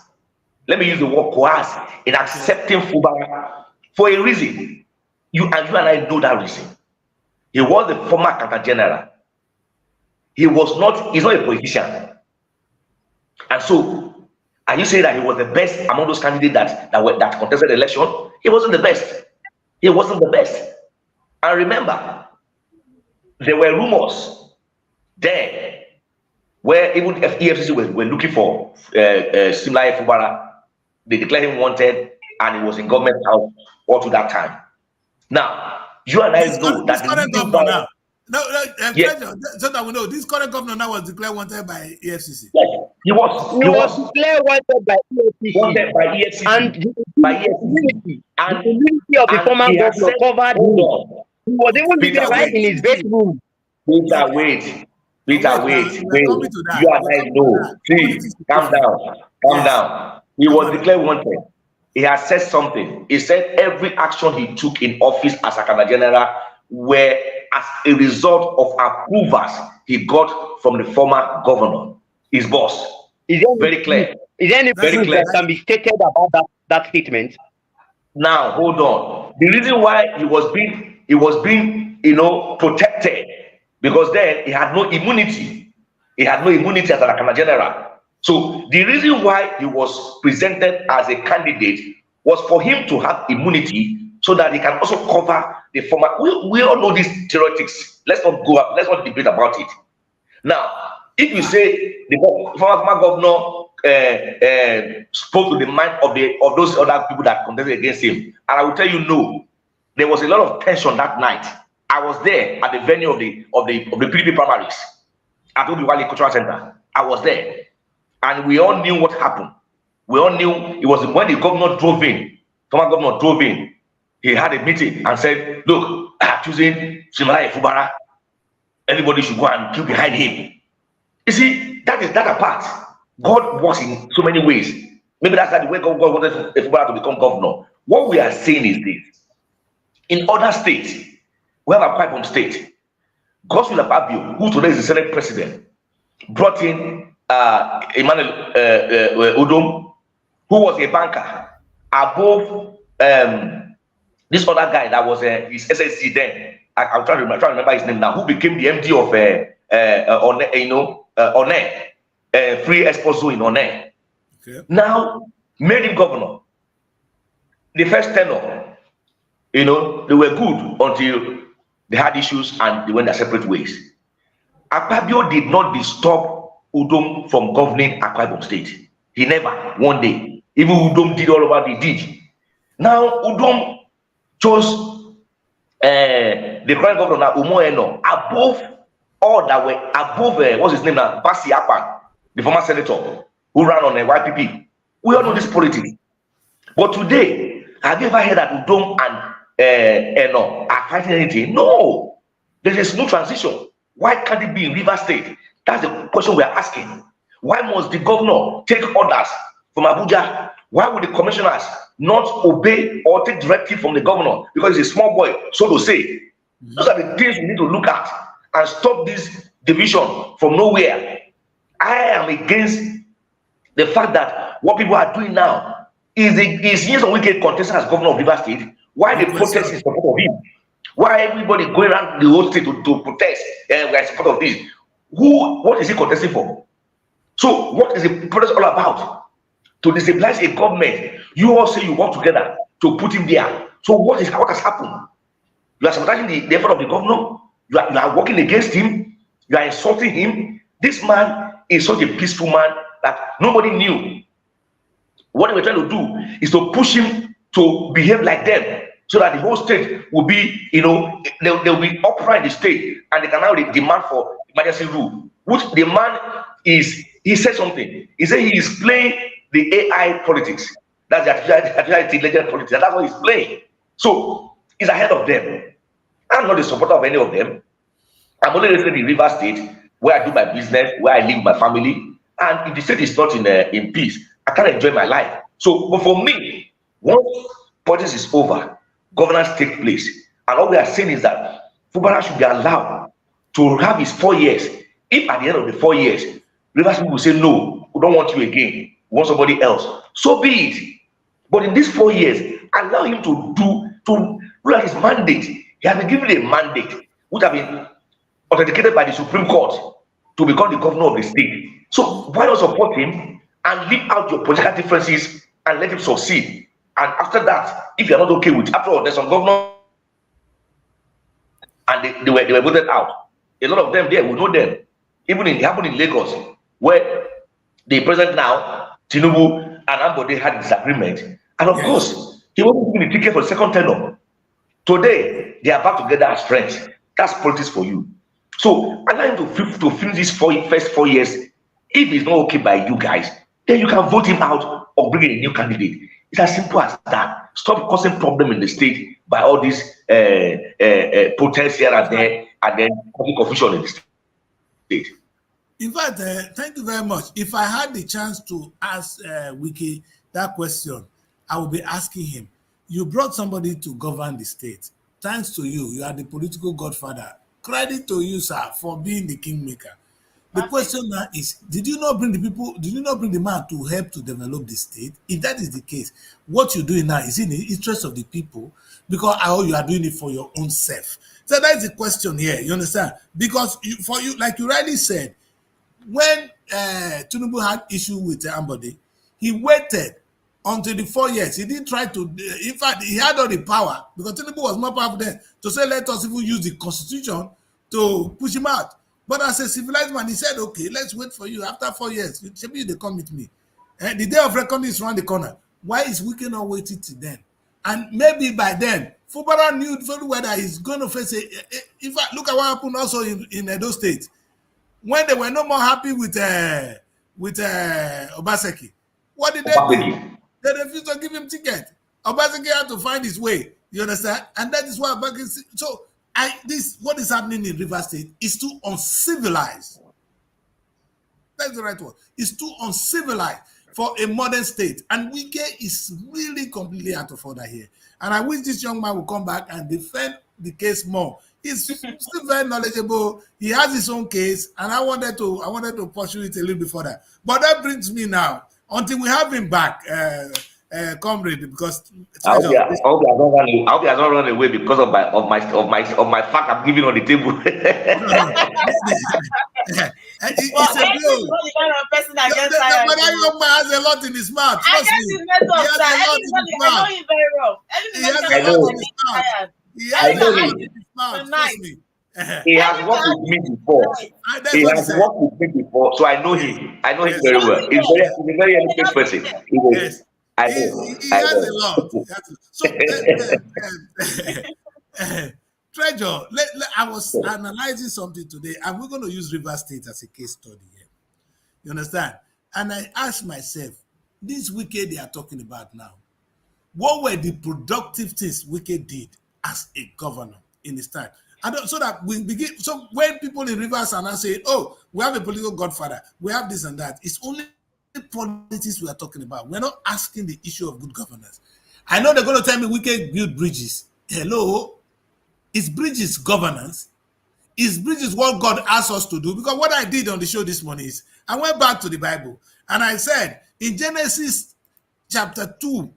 Let me use the word coerced in accepting Fubara for a reason. You and I know that reason. He was the former Counter General. He's not a politician. And so, and you say that he was the best among those candidates that contested the election? He wasn't the best. He wasn't the best. And remember, there were rumors there where even if EFCC were looking for Similaye Fubara, they declared him wanted, and he was in government house all to that time. Now, you and I know that the current governor now. So that we know, this current governor now was declared wanted by EFCC. Yes, he was declared wanted by EFCC. Wanted by EFCC. And the community of the former governor covered him. He was even living right in his bedroom. Peter, wait. You and I know. Please, calm down. He was declared wanted. He has said something. He said every action he took in office as a Counter General were as a result of approvals he got from the former governor, his boss. Very clear. Is there any proof that can be stated about that statement? Now, hold on. The reason why he was being protected, because then he had no immunity. He had no immunity as a Counter General. So the reason why he was presented as a candidate was for him to have immunity so that he can also cover the former. We all know these theoretics. Let's not debate about it. Now, if you say the former governor spoke to the mind of those other people that contested against him, and I will tell you, no, there was a lot of tension that night. I was there at the venue of the PDP primaries at Obiwali Cultural Center. I was there. And we all knew what happened. We all knew it was when the governor drove in, former governor drove in, he had a meeting and said, look, I'm choosing Similaye Fubara. Everybody should go and queue behind him. You see, that apart. God works in so many ways. Maybe that's the way God wanted Fubara to become governor. What we are saying is this. In other states, we have a Akwa state. Godswill Akpabio, who today is the Senate president, brought in Emmanuel Udom, who was a banker, above this other guy that was his SSC then. I'm trying to remember his name now, who became the MD of One, Free Expo Zone in One. Okay. Now made him governor. The first tenure, you know, they were good until they had issues and they went their separate ways. Akpabio did not disturb Udom from governing Akwa Ibom State. He never, one day. Even Udom did all over, he did. Now Udom chose the current governor Umoeno above all that were above what's his name now, Basi Akpan, the former senator who ran on the YPP. We all know this politics. But today, have you ever heard that Udom and Eno are fighting anything? No. There is no transition. Why can't it be in River State? That's the question we are asking. Why must the governor take orders from Abuja? Why would the commissioners not obey or take directive from the governor? Because he's a small boy, so to say. Those are the things we need to look at and stop this division from nowhere. I am against the fact that what people are doing now is Nyesom Wike contesting as governor of River State. Why the protest in support of him? Why everybody going around the whole state to protest we are in support of this? What is he contesting for? So what is the protest all about? To destabilize a government. You all say you work together to put him there. So what has happened? You are sabotaging the effort of the governor. You are working against him. You are insulting him. This man is such a peaceful man that nobody knew. What they were trying to do is to push him to behave like them, so that the whole state will be, you know, they will be upright in the state, and they can now demand for emergency rule. Which the man is, he said something. He said he is playing the AI politics. That's the artificial intelligence politics. And that's what he's playing. So he's ahead of them. I'm not a supporter of any of them. I'm only resident in River State, where I do my business, where I live with my family. And if the state is not in peace, I can't enjoy my life. So, but for me, once politics is over, governance take place. And all we are saying is that Fubara should be allowed to have his 4 years. If at the end of the 4 years, Rivers people will say, no, we don't want you again, we want somebody else, so be it. But in these 4 years, allow him to rule out his mandate. He has been given a mandate which has been authenticated by the Supreme Court to become the governor of the state. So why not support him and leave out your political differences and let him succeed? And after that, if you're not okay with, after all, there's some governors and they were voted out. A lot of them there, we know them. Even it happened in Lagos, where the president now, Tinubu and Ambode had a disagreement. And of course, he wasn't given the ticket for the second tenure. Today, they are back together as friends. That's politics for you. So allow him to finish these first 4 years. If it's not okay by you guys, then you can vote him out or bring in a new candidate. It's as simple as that. Stop causing problem in the state by all these protests here and there, and then causing confusion in the state. In fact, thank you very much. If I had the chance to ask Wiki that question, I would be asking him, you brought somebody to govern the state. Thanks to you, you are the political godfather. Credit to you, sir, for being the kingmaker. The question now is, did you not bring the man to help to develop the state? If that is the case, what you're doing now is in the interest of the people, because you are doing it for your own self. So that's the question here, you understand? Because for you, like you rightly said, when Tinubu had issue with Ambode, he waited until the 4 years. He didn't try to, in fact, he had all the power, because Tinubu was more powerful then, to say, let us even use the constitution to push him out. But as a civilized man, he said, okay, let's wait for you. After 4 years, maybe they come with me. The day of reckoning is around the corner. Why is Wike not waiting till then? And maybe by then, Fubara knew very well that he's going to face it. In fact, look at what happened also in Edo State. When they were no more happy with Obaseki, what did they do? They refused to give him ticket. Obaseki had to find his way. You understand? And that is why Obaseki. So what is happening in River State is too uncivilized. That's the right word. It's too uncivilized for a modern state. And Wike is really completely out of order here. And I wish this young man will come back and defend the case more. He's still very knowledgeable. He has his own case, and I wanted to pursue it a little bit further. But that brings me now, until we have him back, comrade, because I hope he has not run away because of my fact I'm giving on the table. It's a Edwin is bill. not the kind of person that gets But tired. that young man has a lot in his mouth. I Trust guess me. his method, He has sir. a lot Edwin is in not his the, I know mouth. him very well. Edwin is He not the has kind a of I lot person in that know. his gets mouth. tired. He I has Edwin a know can lot argue in him. his mouth. the Trust night. me. He has Edwin can worked with argue me before. the night. That's He what he has said. worked with me before, so I know Yes. him. I know him Yes. very He well. doesn't care. He's a very He eloquent doesn't person. care. He is. Yes. I He know. I has a know. lot. He has a lot. So, Treasure, I was analyzing something today, and we're going to use River State as a case study here. You understand? And I asked myself, this Wike they are talking about now, what were the productive things Wike did as a governor in his time? So that we begin. So when people in Rivers are now saying, "Oh, we have a political godfather, we have this and that," it's only politics we are talking about. We're not asking the issue of good governance. I know they're going to tell me Wike build bridges. Hello, is bridges governance? Is bridges what God asked us to do? Because what I did on the show this morning is I went back to the Bible and I said in Genesis chapter 2,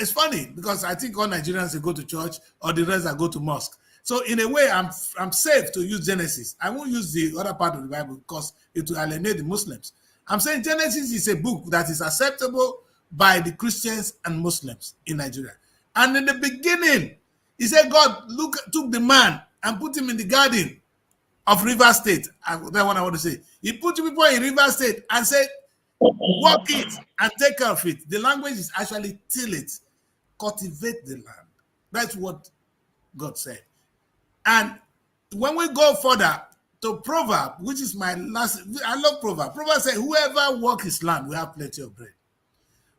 it's funny because I think all Nigerians they go to church or the rest that go to mosque. So in a way, I'm safe to use Genesis. I won't use the other part of the Bible because it will alienate the Muslims. I'm saying Genesis is a book that is acceptable by the Christians and Muslims in Nigeria. And in the beginning, he said God took the man and put him in the garden of River State. That's what I want to say. He put people in River State and said, work it and take care of it. The language is actually till it, cultivate the land. That's what God said. And when we go further to Proverb, which is my last, I love Proverb. Proverb says, whoever work his land will have plenty of bread.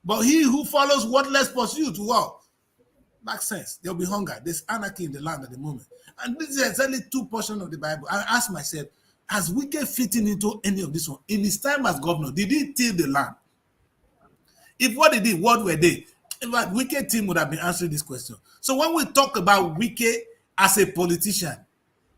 But he who follows worthless pursuit will what? Lack sense. There'll be hunger. There's anarchy in the land at the moment. And this is exactly two portions of the Bible. I ask myself, has Wike fitting into any of this one? In his time as governor, did he till the land? If what he did, what were they? In fact, Wike team would have been answering this question. So when we talk about Wike as a politician,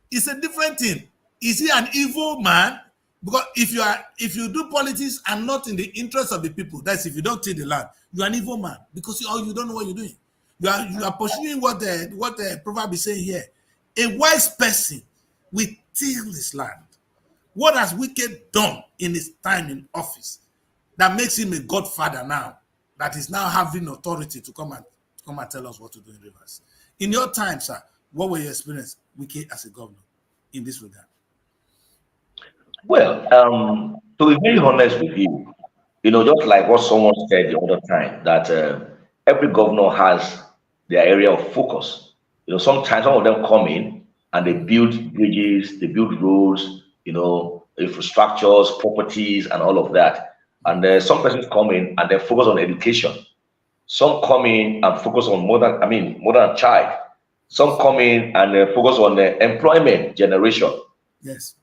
it's a different thing. Is he an evil man? Because if you do politics and not in the interest of the people, that's if you don't till the land, you're an evil man because you don't know what you're doing. You are pursuing what the proverb is saying here. A wise person will till his land. What has Wike done in his time in office that makes him a godfather now? That is now having authority to come and tell us what to do in Rivers. In your time, sir, what were your experience, Wike, as a governor in this regard? Well, to be very honest with you, just like what someone said the other time, that every governor has their area of focus. Sometimes some of them come in and they build bridges, they build roads, infrastructures, properties, and all of that. And some persons come in and they focus on education. Some come in and focus on modern child. Some come in and they focus on the employment generation. Yes.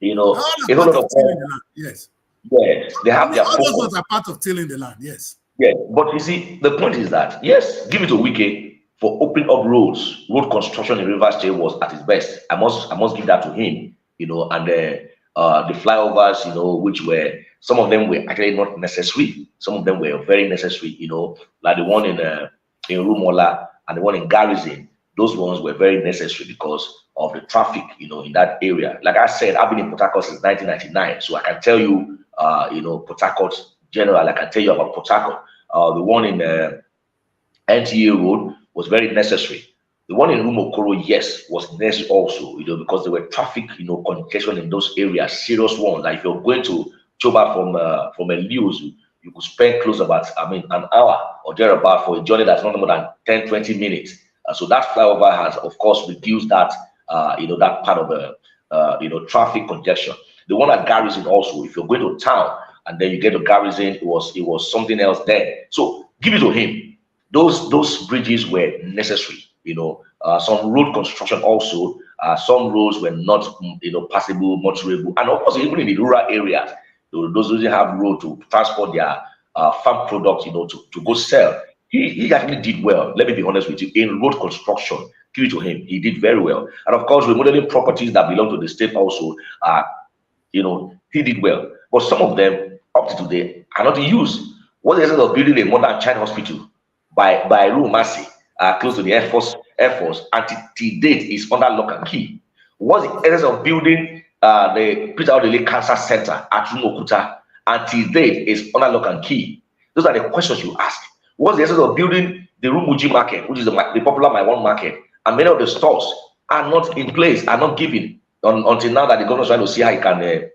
All a lot of tilling the land. Yes. Yes, they have their all those focus. ones are part of tilling the land. Yes. Yeah, but you see, the point is that yes, give it to Wike for opening up roads. Road construction in Rivers State was at its best. I must give that to him. And the flyovers, which were some of them were actually not necessary. Some of them were very necessary. Like the one in Rumola and the one in Garrison. Those ones were very necessary because of the traffic, in that area. Like I said, I've been in Port Harcourt since 1999, so I can tell you, Port Harcourt general. I can tell you about Port Harcourt. The one in NTA Road was very necessary. The one in Rumokoro, yes, was necessary also, because there were traffic, congestion in those areas, serious one. Like if you're going to Choba from Elios, you could spend close about, an hour or thereabout for a journey that's not more than 10, 20 minutes. So that flyover has, of course, reduced that, that part of the, traffic congestion. The one at Garrison also, if you're going to town and then you get to Garrison, it was something else there. So give it to him. Those bridges were necessary. Some road construction also. Some roads were not, passable, motorable, and of course, even in the rural areas, those who didn't have road to transport their farm products, to go sell. He actually did well. Let me be honest with you. In road construction, give it to him. He did very well. And of course, remodeling properties that belong to the state also, he did well. But some of them, up to today, are not in use. What is the essence of building a modern child hospital by Rumasi, close to the Air Force, and to date is under lock and key? What's the essence of building the Peter Odele Cancer Center at Rumokuta, until date is under lock and key. Those are the questions you ask. What's the essence of building the Rumuji market, which is the popular My One market, and many of the stores are not in place, are not given until now that the government is trying to see how he can,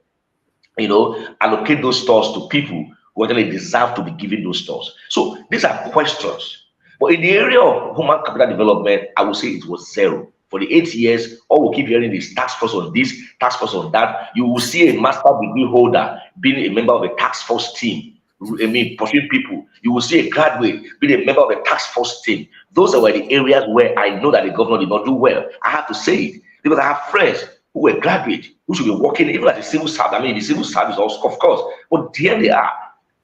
allocate those stores to people who actually deserve to be given those stores. So these are questions. But in the area of human capital development, I would say it was zero. For the 8 years, all we keep hearing is task force on this, task force on that. You will see a master degree holder being a member of a task force team. I mean, pursuing people. You will see a graduate being a member of a task force team. Those are the areas where I know that the governor did not do well. I have to say it because I have friends who were graduates who should be working even at the civil service. I mean, the civil service, of course, but here they are,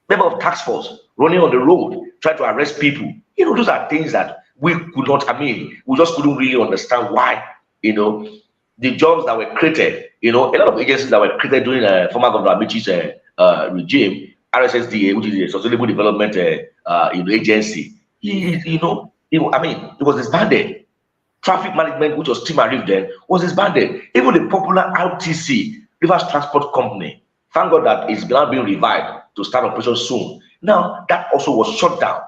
member of task force, running on the road, trying to arrest people. Those are things that we could not. I mean, we just couldn't really understand why. The jobs that were created. A lot of agencies that were created during former Governor Amichi's regime. RSSDA, which is a Sustainable Development agency, I mean, it was disbanded. Traffic management, which was Team Arif then, was disbanded. Even the popular RTC, Rivers Transport Company, thank God that it's now being revived to start operation soon. Now, that also was shut down.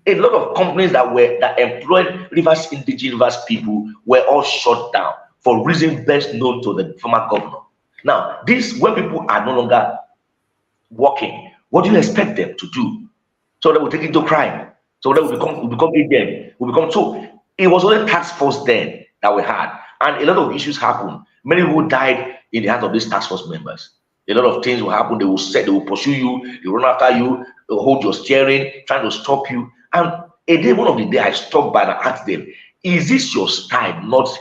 A lot of companies that employed Rivers indigenous people were all shut down for reasons best known to the former governor. Now, when people are no longer working, what do you expect them to do? So they will take it to crime. So they will become agent. So it was only task force then that we had, and a lot of issues happened. Many people died in the hands of these task force members. A lot of things will happen. They will pursue you, they will run after you, they will hold your steering, trying to stop you. And one of the day I stopped by and asked them, "Is this your style? Not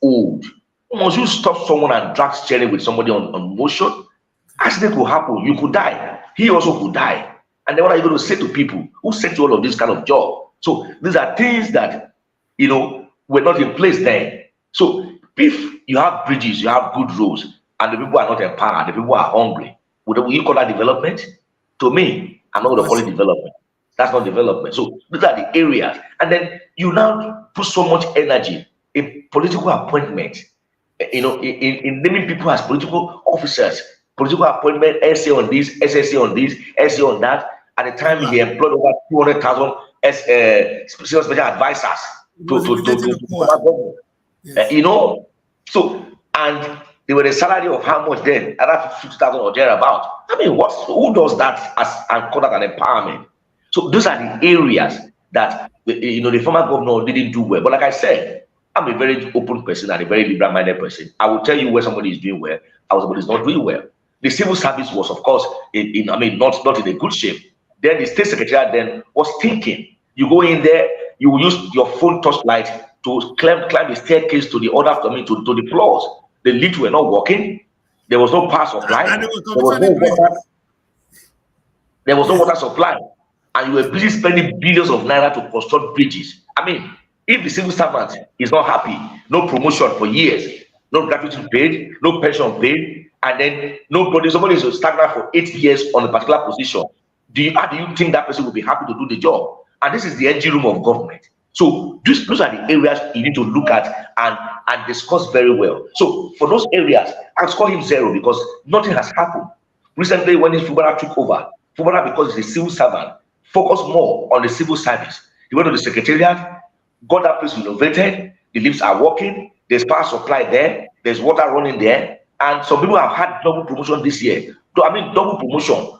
old? Must you stop someone and drag steering with somebody on motion? Accident could happen. You could die. He also could die. And then what are you going to say to people who sent you all of this kind of job?" So these are things that were not in place then. So if you have bridges, you have good roads, and the people are not empowered, the people are hungry, will you call that development? To me, I'm not going to call it development. That's not development. So these are the areas. And then you now put so much energy in political appointment, in naming people as political officers, political appointment, SA on this, SSA on this, SA on that. At the time, he employed over 200,000 special advisors to yes. So, and they were the salary of how much then? Around 50,000 or thereabout. I mean, who does that and call that an empowerment? So those are the areas that the former governor didn't do well. But like I said, I'm a very open person and a very liberal-minded person. I will tell you where somebody is doing well and somebody is not doing well. The civil service was, of course, not in a good shape. Then the state secretariat then was thinking. You go in there, you will use your phone torchlight to climb the staircase to the other, to the floors. The lifts were not working. There was no power supply. There was no water supply. And you were busy spending billions of naira to construct bridges. I mean, if the civil servant is not happy, no promotion for years, no gratuity paid, no pension paid, and then somebody is stagnant for 8 years on a particular position. How do you think that person will be happy to do the job? And this is the engine room of government. So those are the areas you need to look at and discuss very well. So for those areas, I'll call him zero because nothing has happened. Recently, when Fubara took over, because he's a civil servant, focused more on the civil service. He went to the secretariat, got that place renovated, the lifts are working, there's power supply there, there's water running there, and some people have had double promotion this year. Double promotion,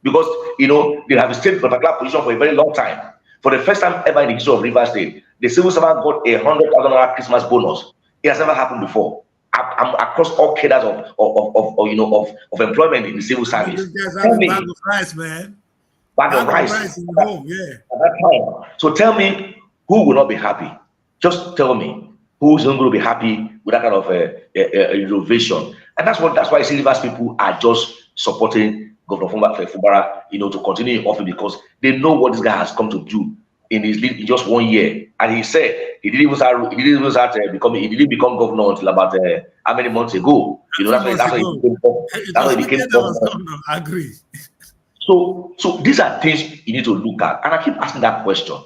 because they have stayed in a particular position for a very long time. For the first time ever in the history of Rivers State, the civil servant got a $100,000 Christmas bonus. It has never happened before. Across all cadres of employment in the civil service. Tell me, bag of rice, man. Bag of rice in home, yeah. At that time. So tell me, who will not be happy? Just tell me who's not going to be happy with that kind of innovation. And that's why Rivers people are just supporting Governor Fubara, to continue in office because they know what this guy has come to do in just 1 year. And he said he didn't become governor until about how many months ago? That's why he became governor. I agree. So these are things you need to look at. And I keep asking that question.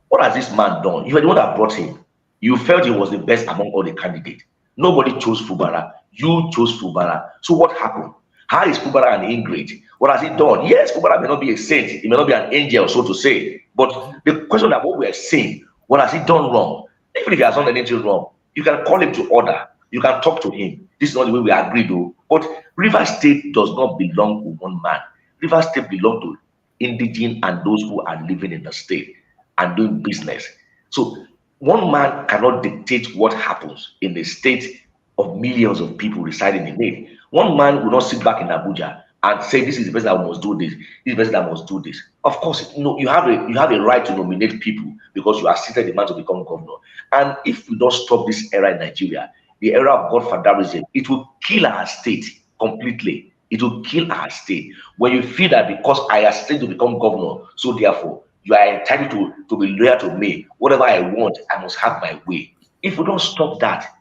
What has this man done? You were the one that brought him. You felt he was the best among all the candidates. Nobody chose Fubara. You chose Fubara. So what happened? How is Fubara an ingrate? What has he done? Yes, Fubara may not be a saint. He may not be an angel, so to say. But the question that what we are saying, what has he done wrong? Even if he has done anything wrong, you can call him to order. You can talk to him. This is not the way we agree, though. But River State does not belong to one man. River State belongs to indigene and those who are living in the state and doing business. So one man cannot dictate what happens in a state of millions of people residing in it. One man will not sit back in Abuja and say, this is the person that must do this, this is the person that must do this. Of course, you have a right to nominate people because you are seated the man to become governor. And if we don't stop this era in Nigeria, the era of godfatherism, it will kill our state completely. It will kill our state. When you feel that because I aspire to become governor, so therefore you are entitled to be loyal to me. Whatever I want, I must have my way. If we don't stop that,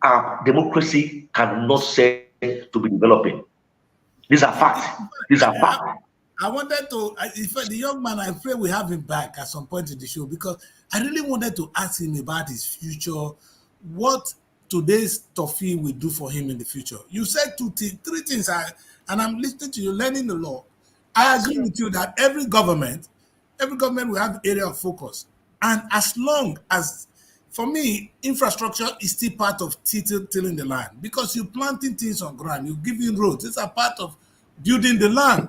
our democracy cannot say to be developing. These are facts. These are facts. I wanted to, if the young man, I pray we have him back at some point in the show, because I really wanted to ask him about his future, what today's Tofi will do for him in the future. You said three things, and I'm listening to you, learning the law. I agree with you that every government will have area of focus. And as long as, for me, infrastructure is still part of tilling the land, because you're planting things on ground, you're giving roads. It's a part of building the land.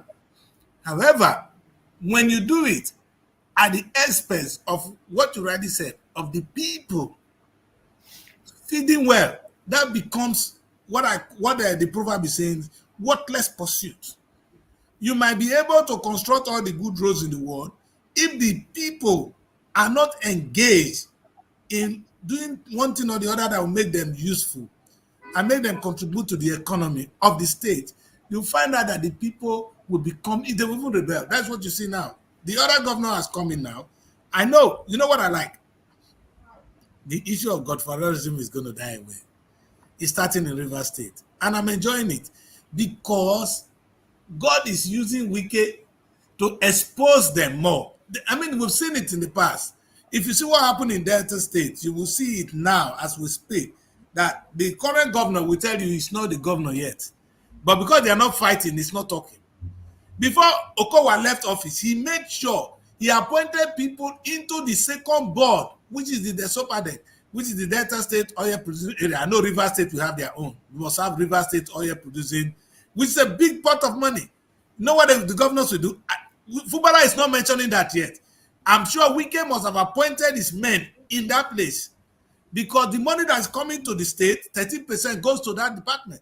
However, when you do it at the expense of what you already said, of the people feeding well, that becomes what the proverb is saying, worthless pursuit. You might be able to construct all the good roads in the world if the people are not engaged in doing one thing or the other that will make them useful and make them contribute to the economy of the state. You'll find out that the people will become, they will even rebel. That's what you see now. The other governor has come in now. I know, you know what I like? The issue of godfatherism is going to die away. It's starting in River State. And I'm enjoying it because God is using Wike to expose them more. I mean, we've seen it in the past. If you see what happened in Delta State, you will see it now as we speak, that the current governor will tell you he's not the governor yet. But because they are not fighting, he's not talking. Before Okowa left office, he made sure he appointed people into the second board, which is the Desopaden, which is the Delta State oil producing area. I know River State will have their own. We must have River State oil producing, which is a big pot of money. You know what the governors will do? Fubara is not mentioning that yet. I'm sure Wike must have appointed his men in that place because the money that's coming to the state, 13% goes to that department.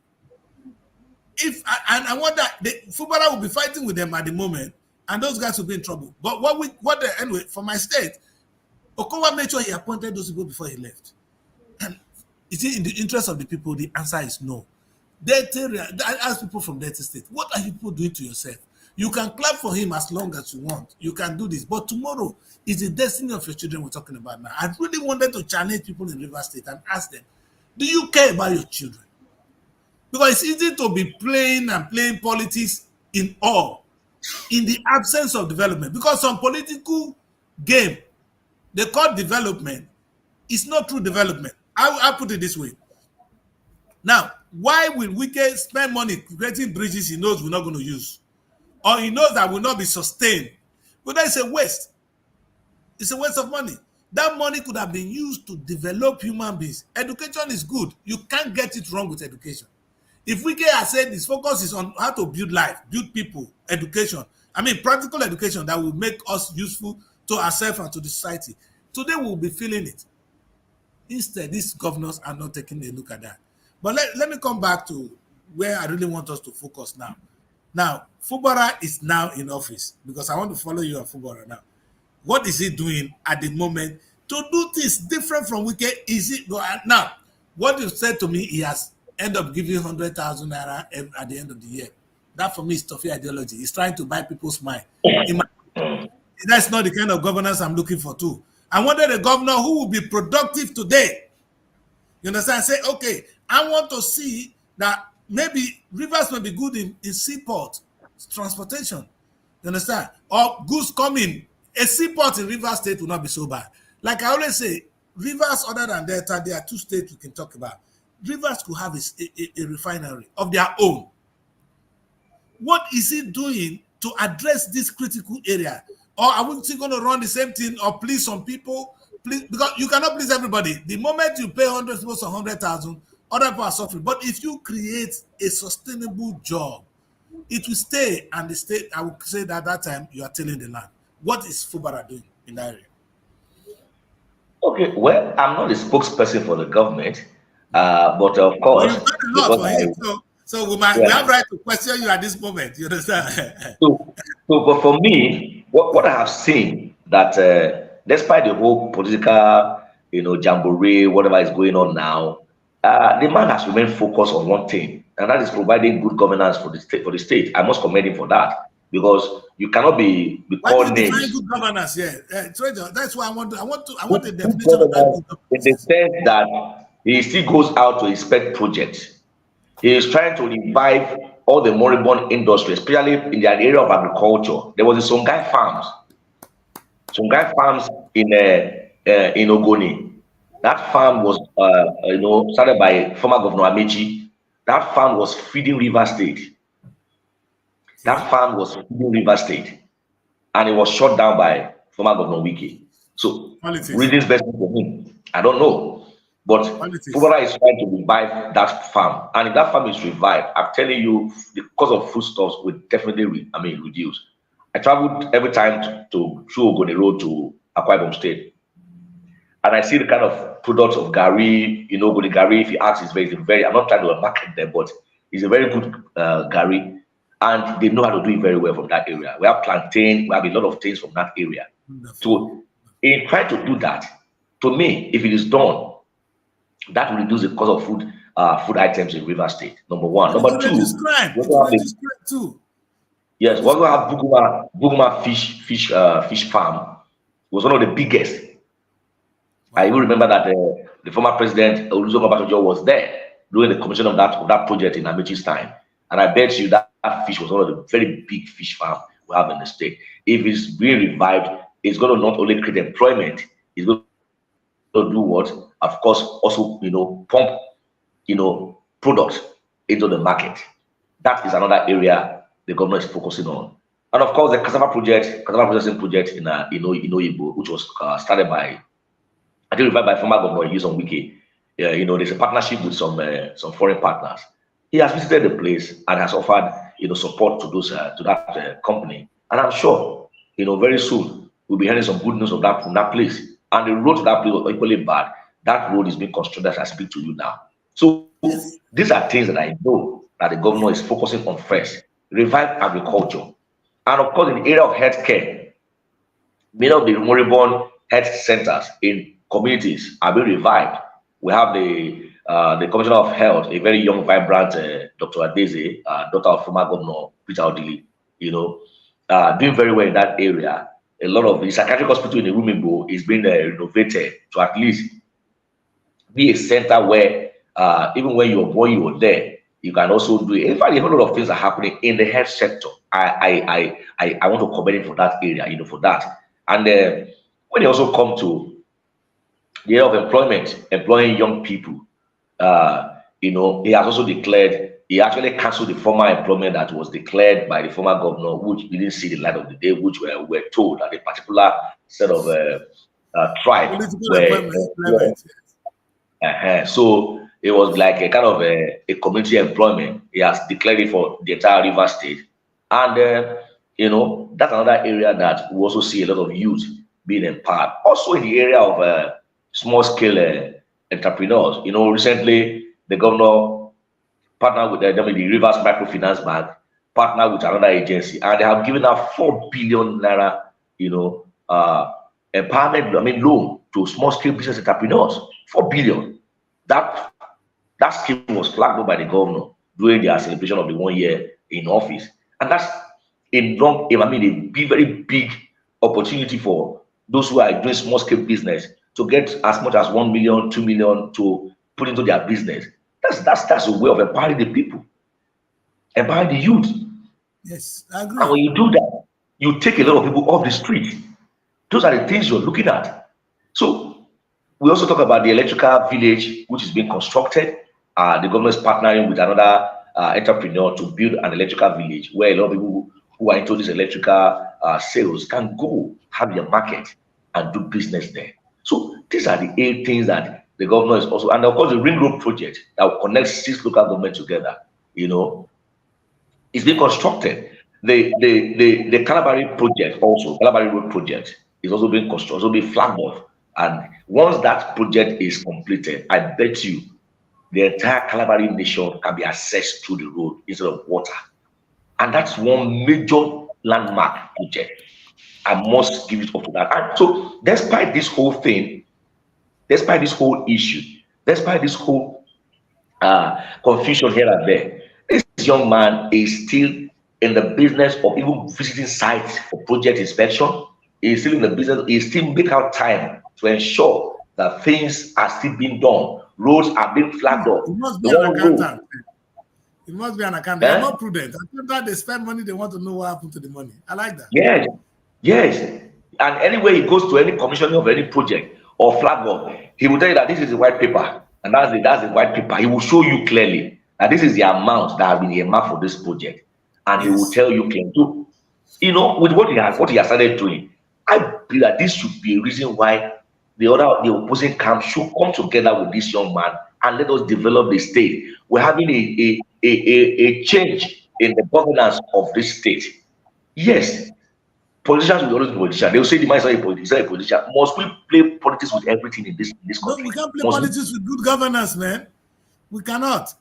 I wonder, Fubara will be fighting with them at the moment, and those guys will be in trouble. But anyway, for my state, Okowa made sure he appointed those people before he left. And is it in the interest of the people? The answer is no. I ask people from Delta State, what are you people doing to yourself? You can clap for him as long as you want. You can do this. But tomorrow is the destiny of your children we're talking about now. I really wanted to challenge people in River State and ask them, do you care about your children? Because it's easy to be playing politics in the absence of development. Because some political game they call development is not true development. I'll put it this way. Now, why will Wike spend money creating bridges he knows we're not going to use? Or he knows that will not be sustained? But that is a waste. It's a waste of money. That money could have been used to develop human beings. Education is good. You can't get it wrong with education. If Wike has said his focus is on how to build life, build people, education, I mean practical education that will make us useful to ourselves and to the society, today we'll be feeling it. Instead, these governors are not taking a look at that. But let me come back to where I really want us to focus now. Now, Fubara is now in office because I want to follow you on Fubara now. What is he doing at the moment to do things different from Wike? Now, what you said to me, he has end up giving 100,000 naira at the end of the year. That for me is Tofi ideology. He's trying to buy people's mind. That's not the kind of governance I'm looking for too. I wanted a governor who will be productive today. You understand? Say, okay, I want to see that maybe rivers may be good in seaport transportation. You understand? Or goods coming. A seaport in River State will not be so bad. Like I always say, rivers other than Delta, there are two states we can talk about. Rivers could have a refinery of their own. What is it doing to address this critical area? Or are we still going to run the same thing or please some people? Please, because you cannot please everybody. The moment you pay 100 people or 100,000, other people are suffering. But if you create a sustainable job, it will stay, and the state, I would say that at that time you are tilling the land. What is Fubara doing in that area? Okay, well, I'm not a spokesperson for the government, but of Well, course, you've done a lot because for him, so we have right to question you at this moment. You understand? but for me, what I have seen that despite the whole political, jamboree, whatever is going on now, the man has remained focused on one thing, and that is providing good governance for the state. For the state, I must commend him for that, because you cannot be Why called do you define names. good governance? Treasure. That's why I want a Good definition of that governance good governance. in the sense that he still goes out to inspect projects. He is trying to revive all the moribund industry, especially in the area of agriculture. There was some guy farms in Ogoni. That farm was, started by former Governor Amechi. That farm was feeding River State. That farm was feeding River State, and it was shut down by former Governor Wiki. So, reasons best for him, I don't know. But Fubara is trying to revive that farm, and if that farm is revived, I'm telling you, the cost of foodstuffs will definitely, reduce. I traveled every time to through Ogoni Road to Akwa Ibom State, and I see the kind of products of Gari. Ogoni Gari, if you ask, is very. I'm not trying to market them, but it's a very good Gari, and they know how to do it very well from that area. We have plantain, we have a lot of things from that area. So, in trying to do that, to me, if it is done, that will reduce the cost of food items in River State. Number one. Number two. Yes, we also have Buguma fish farm. It was one of the biggest. I even remember that the former president Olusegun Obasanjo was there during the commission of that project in Amechi's time, and I bet you that fish was one of the very big fish farms we have in the state. If it's being revived, it's going to not only create employment, it's going to do what? Of course, also, pump, products into the market. That is another area the government is focusing on. And of course, the cassava processing project in Ibo, which was started by, I think, revived by former Governor Nyesom Wike. There's a partnership with some foreign partners. He has visited the place and has offered, support to those to that company. And I'm sure, very soon we'll be hearing some good news of that from that place. And the road to that place was equally bad. That road is being constructed as I speak to you now. So these are things that I know that the governor is focusing on first. Revive agriculture. And of course, in the area of healthcare, many of the moribund health centers in communities are being revived. We have the Commissioner of Health, a very young, vibrant Dr. Adeze, daughter of former Governor Peter Odili, doing very well in that area. A lot of the psychiatric hospital in the Rumimbo is being renovated to at least be a center where even when you're born, you were there, you can also do it. In fact, a whole lot of things are happening in the health sector. I want to commend him for that area, for that. And when you also come to the area of employment, employing young people, he has also declared, he actually canceled the former employment that was declared by the former governor, which didn't see the light of the day, which were told that a particular set of tribe were. So it was like a kind of a community employment. He has declared it for the entire River State. And, that's another area that we also see a lot of youth being empowered. Also in the area of small-scale entrepreneurs. Recently, the governor partnered with the Rivers Microfinance Bank, partnered with another agency, and they have given out 4 billion naira, empowerment, loan to small-scale business entrepreneurs. 4 billion. That scheme was flagged up by the governor during their celebration of the 1 year in office, and that's a very big opportunity for those who are doing small-scale business to get as much as 1 million, 2 million to put into their business. That's a way of empowering the people, empowering the youth. Yes, I agree. And when you do that, you take a lot of people off the street. Those are the things you're looking at. So we also talk about the electrical village, which is being constructed. the government is partnering with another entrepreneur to build an electrical village where a lot of people who are into this electrical sales can go have their market and do business there. So these are the 8 things that the government is also, and of course the ring road project that will connect 6 local governments together, is being constructed. The Calabari project also, Calabari Road project is also being constructed, also being flagged off. And once that project is completed, I bet you the entire Calabari nation can be accessed through the road instead of water. And that's one major landmark project. I must give it up to that. And so, despite this whole thing, despite this whole issue, despite this whole confusion here and there, this young man is still in the business of even visiting sites for project inspection. He's still in the business, he still make out time to ensure that things are still being done. Roads are being flagged up. It must be an accountant. It must be an accountant. They're more prudent. Accountant, they spend money, they want to know what happened to the money. I like that. Yes, yes. And anywhere he goes to any commissioning of any project or flag up, he will tell you that this is the white paper, and that's the white paper. He will show you clearly that this is the amount that has been earmarked for this project, and he will tell you clearly. So, with what he has started doing, I believe that this should be a reason why the opposing camp should come together with this young man and let us develop the state. We're having a change in the governance of this state. Yes, politicians will always be politicians. They will say the man is not a politician. Must we play politics with everything in this country? No, we can't play politics with good governance, man. We cannot.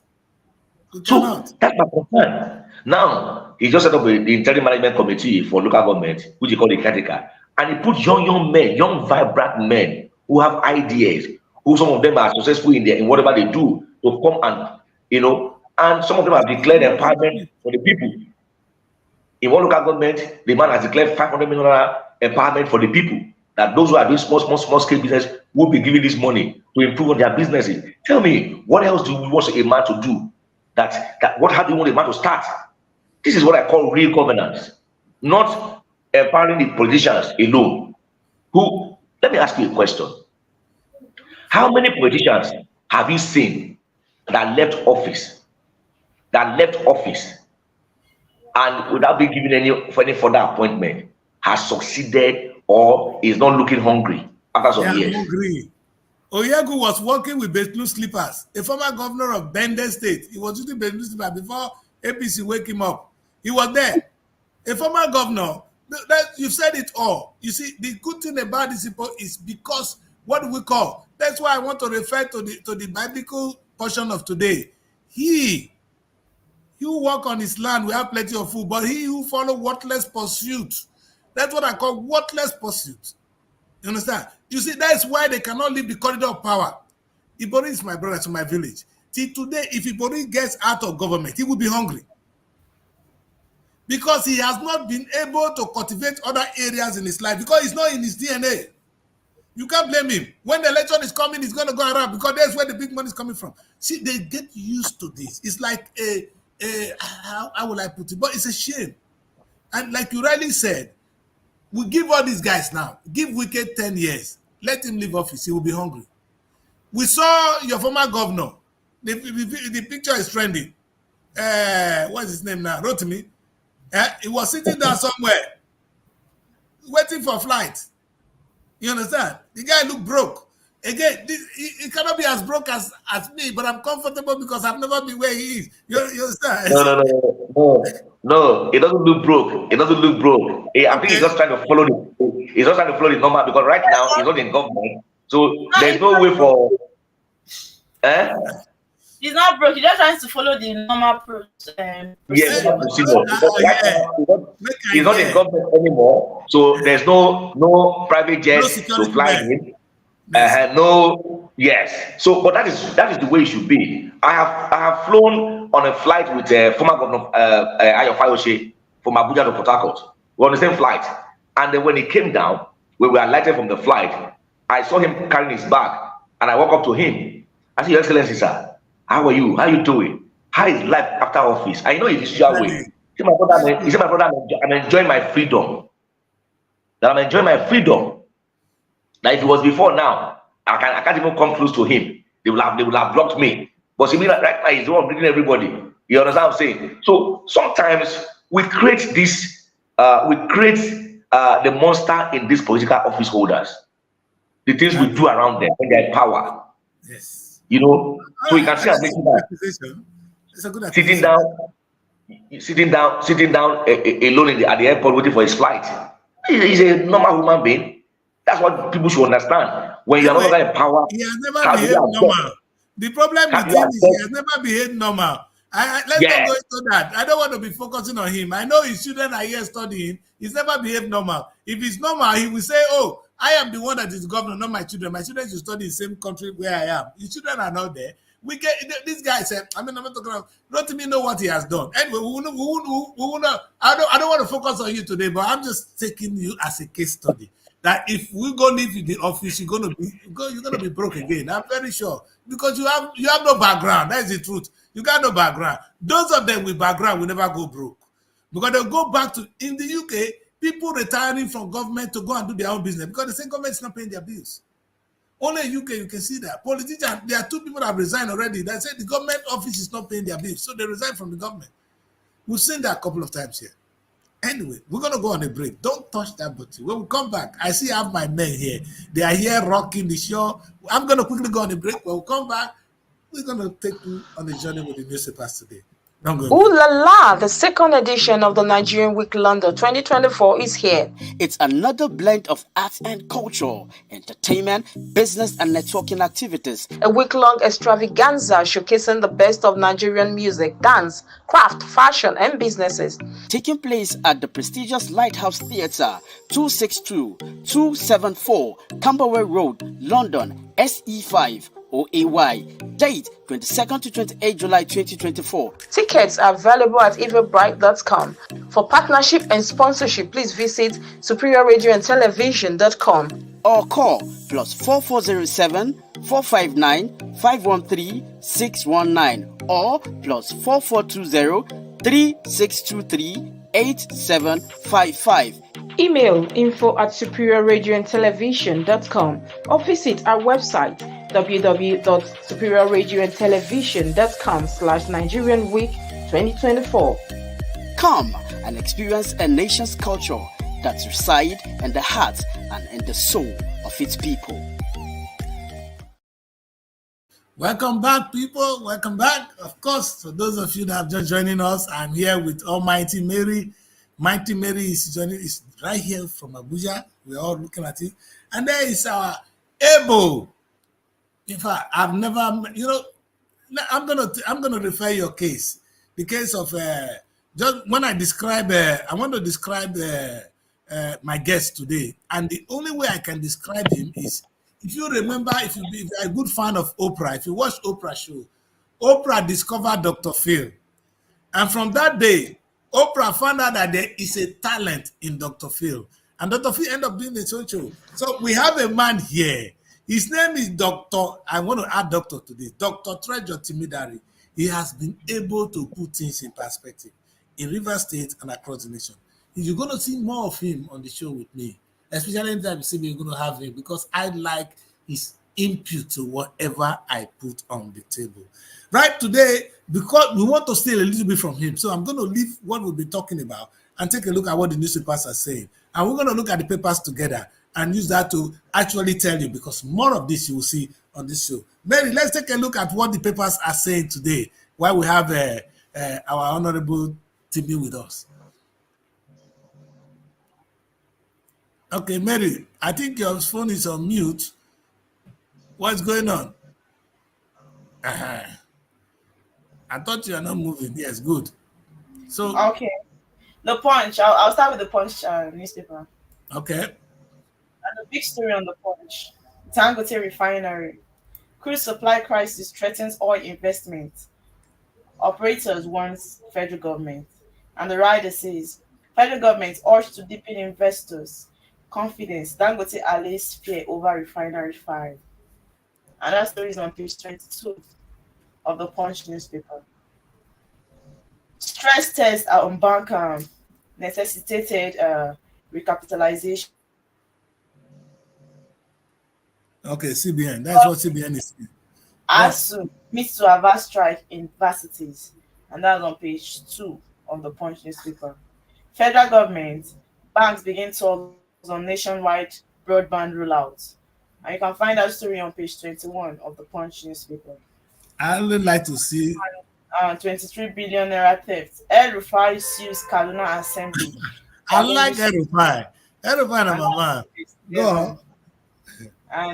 So that's my concern. Now, he just set up the interim management committee for local government, which he called the caretaker. And he put young men, young vibrant men who have ideas, who some of them are successful in whatever they do, to come and, and some of them have declared empowerment for the people. In one local government, the man has declared $500 million empowerment for the people, that those who are doing small scale business will be given this money to improve on their businesses. Tell me, what else do we want a man to do? How do you want a man to start? This is what I call real governance, not empowering the politicians alone. Let me ask you a question. How many politicians have you seen that left office and without being given any further appointment has succeeded or is not looking hungry after some years? Hungry. Oyegu was working with Betlu Slippers, a former governor of Bende State. He was using Betlu Slippers before APC wake him up. He was there. A former governor. You said it all. You see, the good thing about this people is because what we call, that's why I want to refer to the biblical portion of today. He who walk on his land will have plenty of food, but he who follow worthless pursuit, that's what I call worthless pursuit. You understand? You see, that's why they cannot leave the corridor of power. Ibori is my brother to my village. Till today, if Ibori gets out of government, he will be hungry. Because he has not been able to cultivate other areas in his life, because it's not in his DNA. You can't blame him. When the election is coming, he's going to go around, because that's where the big money is coming from. See, they get used to this. It's like how will I put it? But it's a shame. And like you rightly said, we give all these guys now, give Wicked 10 years, let him leave office, he will be hungry. We saw your former governor, the picture is trending. What's his name now? Rotimi. He was sitting down somewhere, waiting for flight. You understand? The guy looked broke. Again, he cannot be as broke as me, but I'm comfortable because I've never been where he is. You understand? No, it doesn't look broke. It doesn't look broke. I think he's just trying to follow the number, because right now he's not in government. So there's no way for He's not broke. He's just trying to follow the normal procedure. Yes, he's not in government anymore. So there's no private jet to fly in. So but that is the way it should be. I have flown on a flight with former governor Ayo Fayose from Abuja to Port Harcourt. We're on the same flight, and then when he came down, we were alighted from the flight. I saw him carrying his bag, and I walked up to him. I said, "Your Excellency, sir, how are you? How are you doing? How is life after office?" I know it's his usual way. He said, "My brother, I'm enjoying my freedom. That I'm enjoying my freedom. That if it was before now, I can't even come close to him. They will have blocked me. But right now he's the one bringing everybody. You understand what I'm saying? So sometimes we create this, the monster in these political office holders. The things we do around them when they're in power. Yes. You know, so you can see It's a good accusation. It's a good accusation. Sitting down alone at the airport waiting for his flight. He's a normal human being. That's what people should understand. When you're no longer in power, he has never how do behaved you normal. The problem with him is he has never behaved normal. Let's not go into that. I don't want to be focusing on him. I know his children are here studying. He's never behaved normal. If he's normal, he will say, "Oh, I am the one that is governor, not my children. My children should study in the same country where I am. His children are not there." We get this guy said, I'm not talking about, not to me know what he has done. Anyway, I don't want to focus on you today, but I'm just taking you as a case study. That if we go live in the office, you're gonna be broke again. I'm very sure. Because you have no background. That is the truth. You got no background. Those of them with background will never go broke. Because they'll go back to in the UK, people retiring from government to go and do their own business because the same government is not paying their bills. Only in UK you can see that. Politicians, there are 2 people that have resigned already. They said the government office is not paying their bills. So they resign from the government. We've seen that a couple of times here. Anyway, we're going to go on a break. Don't touch that button. When we come back, I see I have my men here. They are here rocking the show. I'm going to quickly go on a break. When we come back, we're going to take you on a journey with the newspapers today. Ooh la la! The second edition of the Nigerian Week London 2024 is here. It's another blend of arts and culture, entertainment, business and networking activities. A week-long extravaganza showcasing the best of Nigerian music, dance, craft, fashion and businesses. Taking place at the prestigious Lighthouse Theatre, 262-274 Camberwell Road, London, SE5. OAY. Date 22nd to 28 July 2024. Tickets are available at everbright.com. For partnership and sponsorship, please visit superiorradioandtelevision.com or call +4407 459 513 619 or +4420 3623 8755. Email info@superiorradioandtelevision.com or visit our website www.superiorradioandtelevision.com/Nigerian Week 2024. Come and experience a nation's culture that resides in the heart and in the soul of its people. Welcome back, people. Welcome back. Of course, for those of you that have just joining us, I'm here with Almighty Mary. Mighty Mary is right here from Abuja. We're all looking at it. And there is our Ebo. In fact, I've never, I'm gonna refer your case. The case of just when I describe, I want to describe my guest today, and the only way I can describe him is if you remember, if you're a good fan of Oprah, if you watch Oprah show, Oprah discovered Dr. Phil, and from that day, Oprah found out that there is a talent in Dr. Phil, and Dr. Phil ended up doing the show. So we have a man here. His name is Dr. I want to add doctor to this. Dr. Treasure Timidari. He has been able to put things in perspective in Rivers State and across the nation. You're going to see more of him on the show with me, especially anytime you see me, you're going to have him because I like his input to whatever I put on the table. Right today, because we want to steal a little bit from him, so I'm going to leave what we'll be talking about and take a look at what the newspapers are saying. And we're going to look at the papers together and use that to actually tell you, because more of this you will see on this show. Mary, let's take a look at what the papers are saying today while we have our honorable Timmy with us. Okay, Mary, I think your phone is on mute. What's going on? I thought you are not moving. Yes, good. So okay, the Punch. I'll start with the Punch newspaper. Okay. And the big story on the Punch: Dangote refinery, crude supply crisis threatens oil investment. Operators warns federal government, and the rider says federal government urged to deepen investors' confidence. Dangote allays fear over refinery fire. And that story is on page 22 of the Punch newspaper. Stress tests are on bank necessitated recapitalization. Okay, CBN. That's what CBN is saying. ASU meets to avert strike in varsities, and that's on page 2 of the Punch newspaper. Federal government, banks begin talks on nationwide broadband rollout. And you can find that story on page 21 of the Punch newspaper. I would like to see. 23 billion naira theft. El Rufai sues Kaduna Assembly. I like Erufai. Erufai, And my man. Go on.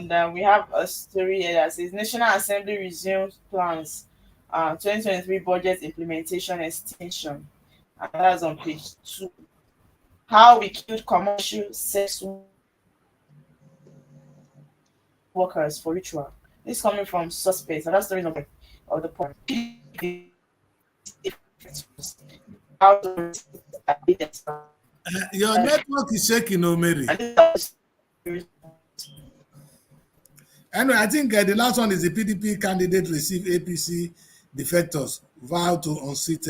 And we have a story here that says National Assembly resumes plans 2023 budget implementation extension. And that's on page 2. How we killed commercial sex workers for ritual. This is coming from suspects. And that story is of the point. Your network is shaking, Mary. Anyway, I think the last one is the PDP candidate receive APC defectors vow to unseat.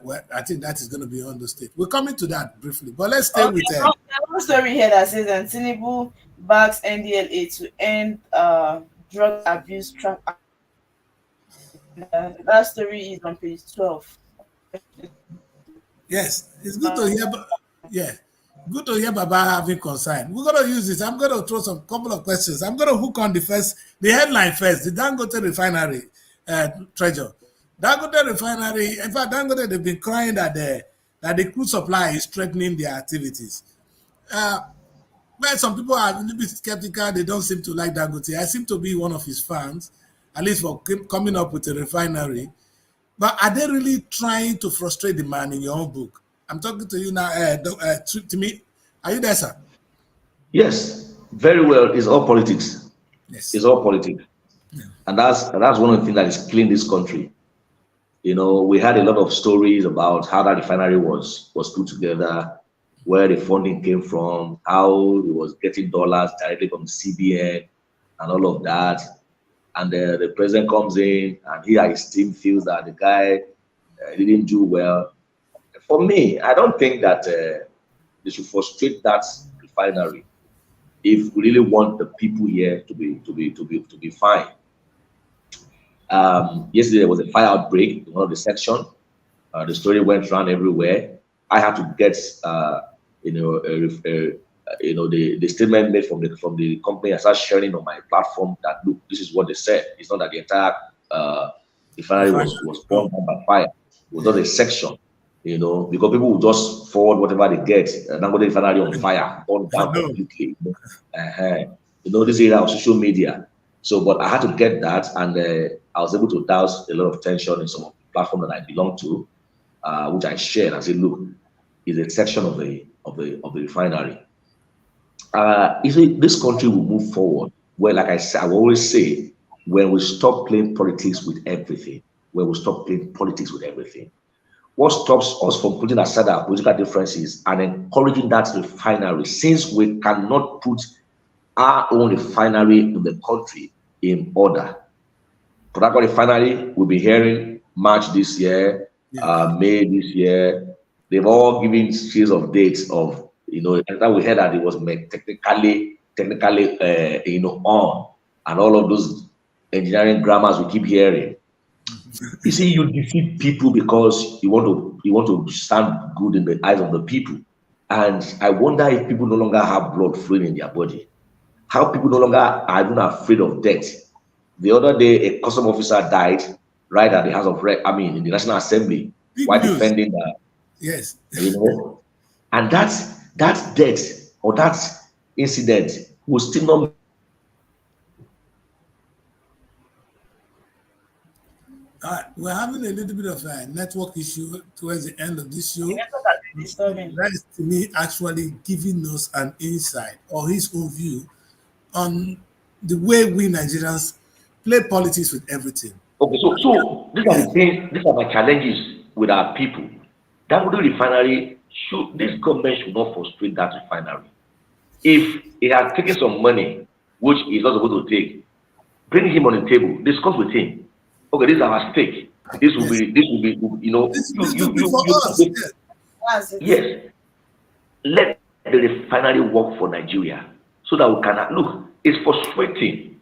Well, I think that is going to be on the state. We're coming to that briefly, but let's stay with. There's one story here that says that Tinubu backs NDLA to end drug abuse trap. That story is on page 12. Yes, it's good to hear. Yeah, good to hear Baba having concern. We're going to use this. I'm going to throw some couple of questions. I'm going to hook on the headline first. The Dangote refinery treasure. Dangote refinery. In fact, Dangote, they've been crying that the crude supply is threatening their activities. Well, some people are a little bit skeptical. They don't seem to like Dangote. I seem to be one of his fans, at least for coming up with a refinery. But are they really trying to frustrate the man in your own book? I'm talking to you now, to me. Are you there, sir? Yes, very well. It's all politics. Yes. It's all politics. Yeah. And that's one of the things that is killing this country. You know, we had a lot of stories about how that refinery was put together, where the funding came from, how it was getting dollars directly from the CBN and all of that. And the president comes in and he and his team feels that the guy didn't do well. For me, I don't think that they should frustrate that refinery if we really want the people here to be fine. Yesterday there was a fire outbreak in one of the section. The story went around everywhere. I had to get the statement made from the company. I started sharing on my platform that look, this is what they said. It's not that the entire refinery was burned down by fire. It was not a section, because people will just forward whatever they get. Now the refinery on fire, burned down completely. This area of social media. So, but I had to get that, and I was able to douse a lot of tension in some of the platform that I belong to, which I shared. I said, look, it's a section of the refinery. This country will move forward. Well, like I said, I will always say, when we stop playing politics with everything, what stops us from putting aside our political differences and encouraging that refinery, since we cannot put our own refinery in the country in order. Port Harcourt refinery, we'll be hearing March this year, May this year. They've all given series of dates of, and then we heard that it was technically on, and all of those engineering grammars we keep hearing. You see, you defeat people because you want to stand good in the eyes of the people. And I wonder if people no longer have blood flowing in their body. How people no longer are even afraid of death. The other day, a custom officer died right at the House of in the National Assembly, while defending that. Yes. And that death or that incident will still not. We're having a little bit of a network issue towards the end of this show. That is, to me, actually giving us an insight or his own view on the way we Nigerians play politics with everything. Okay, so these are the things, these are my challenges with our people. That refinery, this government should not frustrate that refinery. If he has taken some money, which he's not supposed to take, bring him on the table, discuss with him. Okay, this is our stake. This will be, yes. Let the refinery work for Nigeria so that we can look. It's frustrating.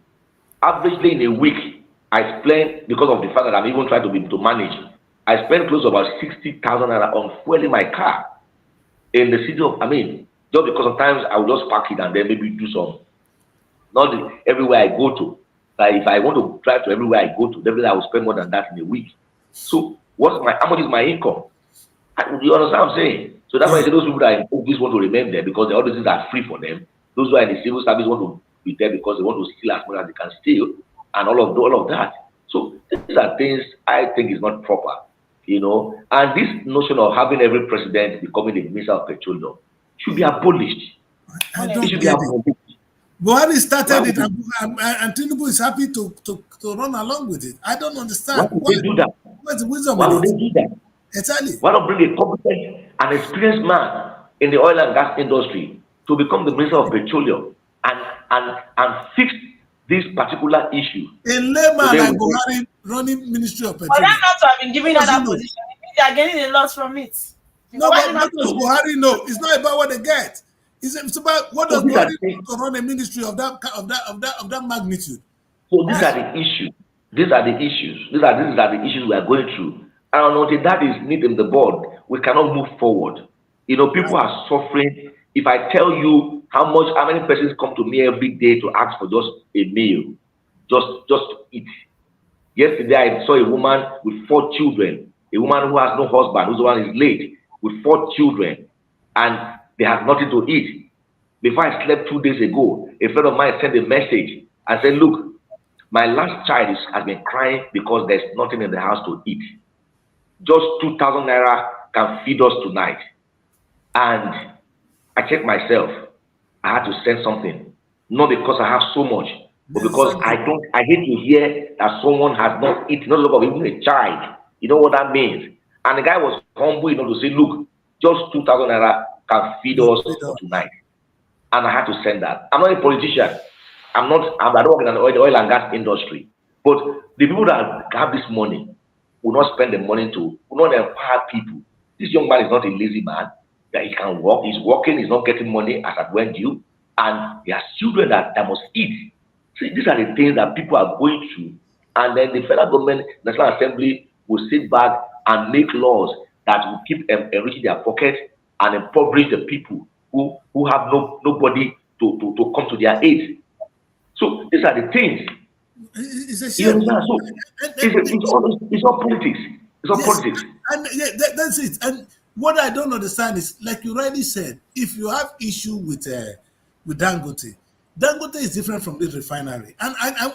Averagely in a week, I spent, because of the fact that I'm even trying to manage, I spent close to about 60,000 naira on fueling my car in the city of, I mean, just because sometimes I will just park it and then maybe do some, not everywhere I go to. Like if I want to drive to everywhere I go to, definitely I will spend more than that in a week. So how much is my income? Do you understand what I'm saying? So that's why I say those people that always want to remain there because all these things are free for them. Those who are in the civil service want to be there because they want to steal as much as they can steal and all of that. So these are things I think is not proper, you know. And this notion of having every president becoming the minister of petroleum should be abolished. I It don't should be get it. abolished. Buhari started it, and Tinubu is happy to run along with it. I don't understand. Why would they do that? What's the wisdom Why in would it? they do that? Exactly. Why not bring a competent and experienced man in the oil and gas industry to become the minister of petroleum and fix this particular issue? A layman Today like we Buhari running Ministry of For Petroleum. them not to have been given What that does he know? position, it means they are getting a lot from it. No, Why but did what not does Buhari know? It's not about what they get. It's about what does these are Buhari the do to run a ministry of that magnitude. So these are the issues. These are the issues. These are the issues we are going through. And until that is needed in the board, we cannot move forward. You know, people are suffering. If I tell you how many persons come to me every day to ask for just a meal, just to eat. Yesterday I saw a woman with 4 children, a woman who has no husband, whose one is late, with 4 children, and they have nothing to eat. Before I slept 2 days ago, a friend of mine sent a message and said, look, my last child has been crying because there's nothing in the house to eat. Just 2,000 naira can feed us tonight. And I checked myself. I had to send something. Not because I have so much, but because I hate to hear that someone has not eaten, not look of even a child. You know what that means? And the guy was humble enough to say, look, just 2,000 naira can feed us for tonight. And I had to send that. I'm not a politician. I don't work in the oil and gas industry. But the people that have this money will not spend the money will not empower people. This young man is not a lazy man, that he can work. He's working, he's not getting money as at when due. And he has children that must eat. See, these are the things that people are going through. And then the federal government, National Assembly, will sit back and make laws that will keep enriching their pocket and impoverish the people who have nobody to come to their aid. So these are the things. It's a You shame. understand? So it's all politics. It's all politics. And that's it. And what I don't understand is, like you rightly said, if you have issue with Dangote, Dangote is different from this refinery. And I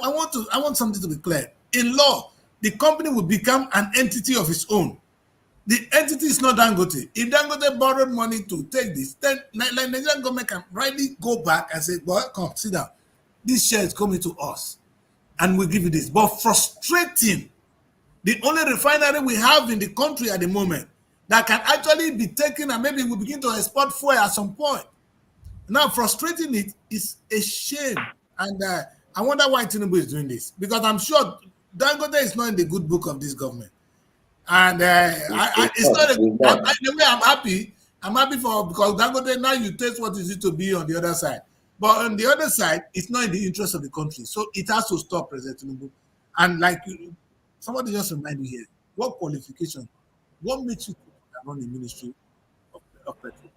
want something to be clear. In law, the company will become an entity of its own. The entity is not Dangote. If Dangote borrowed money to take this, then like Nigerian government can rightly go back and say, well, come, sit down. This share is coming to us and we'll give you this. But frustrating, the only refinery we have in the country at the moment that can actually be taken and maybe we'll begin to export fuel at some point. Now, frustrating it is a shame. And I wonder why Tinubu is doing this. Because I'm sure Dangote is not in the good book of this government. And it's not in the way I'm happy. I'm happy because Dangote, now you taste what is it to be on the other side. But on the other side, it's not in the interest of the country. So it has to stop, President Tinubu. And like somebody just remind me here, what qualification, what makes you run the ministry of petrol?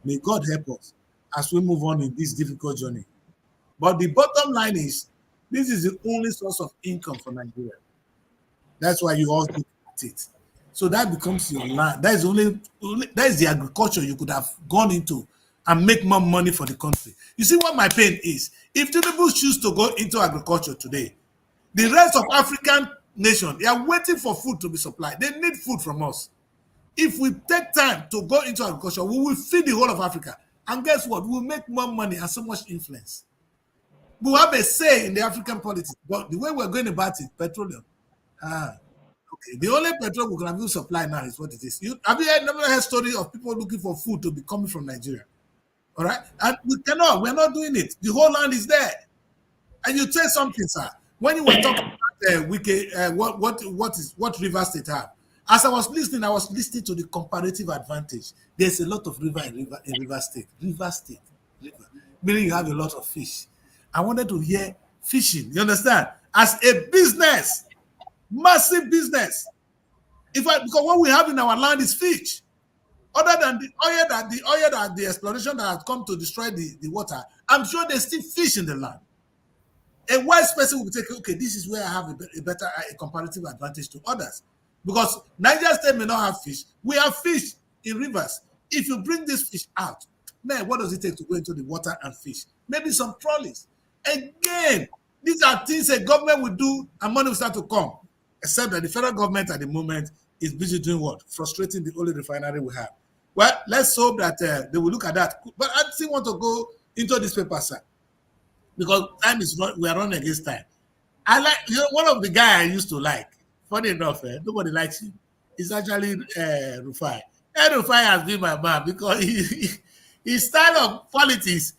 May God help us as we move on in this difficult journey. But the bottom line is, this is the only source of income for Nigeria. That's why you all look at it. So that becomes your land. That is the agriculture you could have gone into and make more money for the country. You see what my pain is? If Tinubu choose to go into agriculture today, the rest of African nations, they are waiting for food to be supplied. They need food from us. If we take time to go into agriculture, we will feed the whole of Africa. And guess what? We'll make more money and so much influence. We'll have a say in the African politics. But the way we're going about it, petroleum. Okay. The only petrol we can have supply now is what it is. Have you never heard story of people looking for food to be coming from Nigeria? All right? And we're not doing it. The whole land is there. And you tell something, sir. When you were talking about what River State have, as I was listening to the comparative advantage. There's a lot of river in River State. River State. Meaning you have a lot of fish. I wanted to hear fishing. You understand? as a business, massive business. Because what we have in our land is fish. Other than the oil that the exploration that has come to destroy the water, I'm sure there's still fish in the land. A wise person will take, okay, this is where I have a better comparative advantage to others. Because Niger State may not have fish. We have fish in rivers. If you bring this fish out, man, what does it take to go into the water and fish? Maybe some trolleys. Again, these are things a government will do and money will start to come. Except that the federal government at the moment is busy doing what? Frustrating the only refinery we have. Well, let's hope that they will look at that. But I still want to go into this paper, sir, because time is we are running against time. I like one of the guy I used to like. Funny enough, nobody likes him. It's actually Rufai. Rufai has been my man because his style of politics,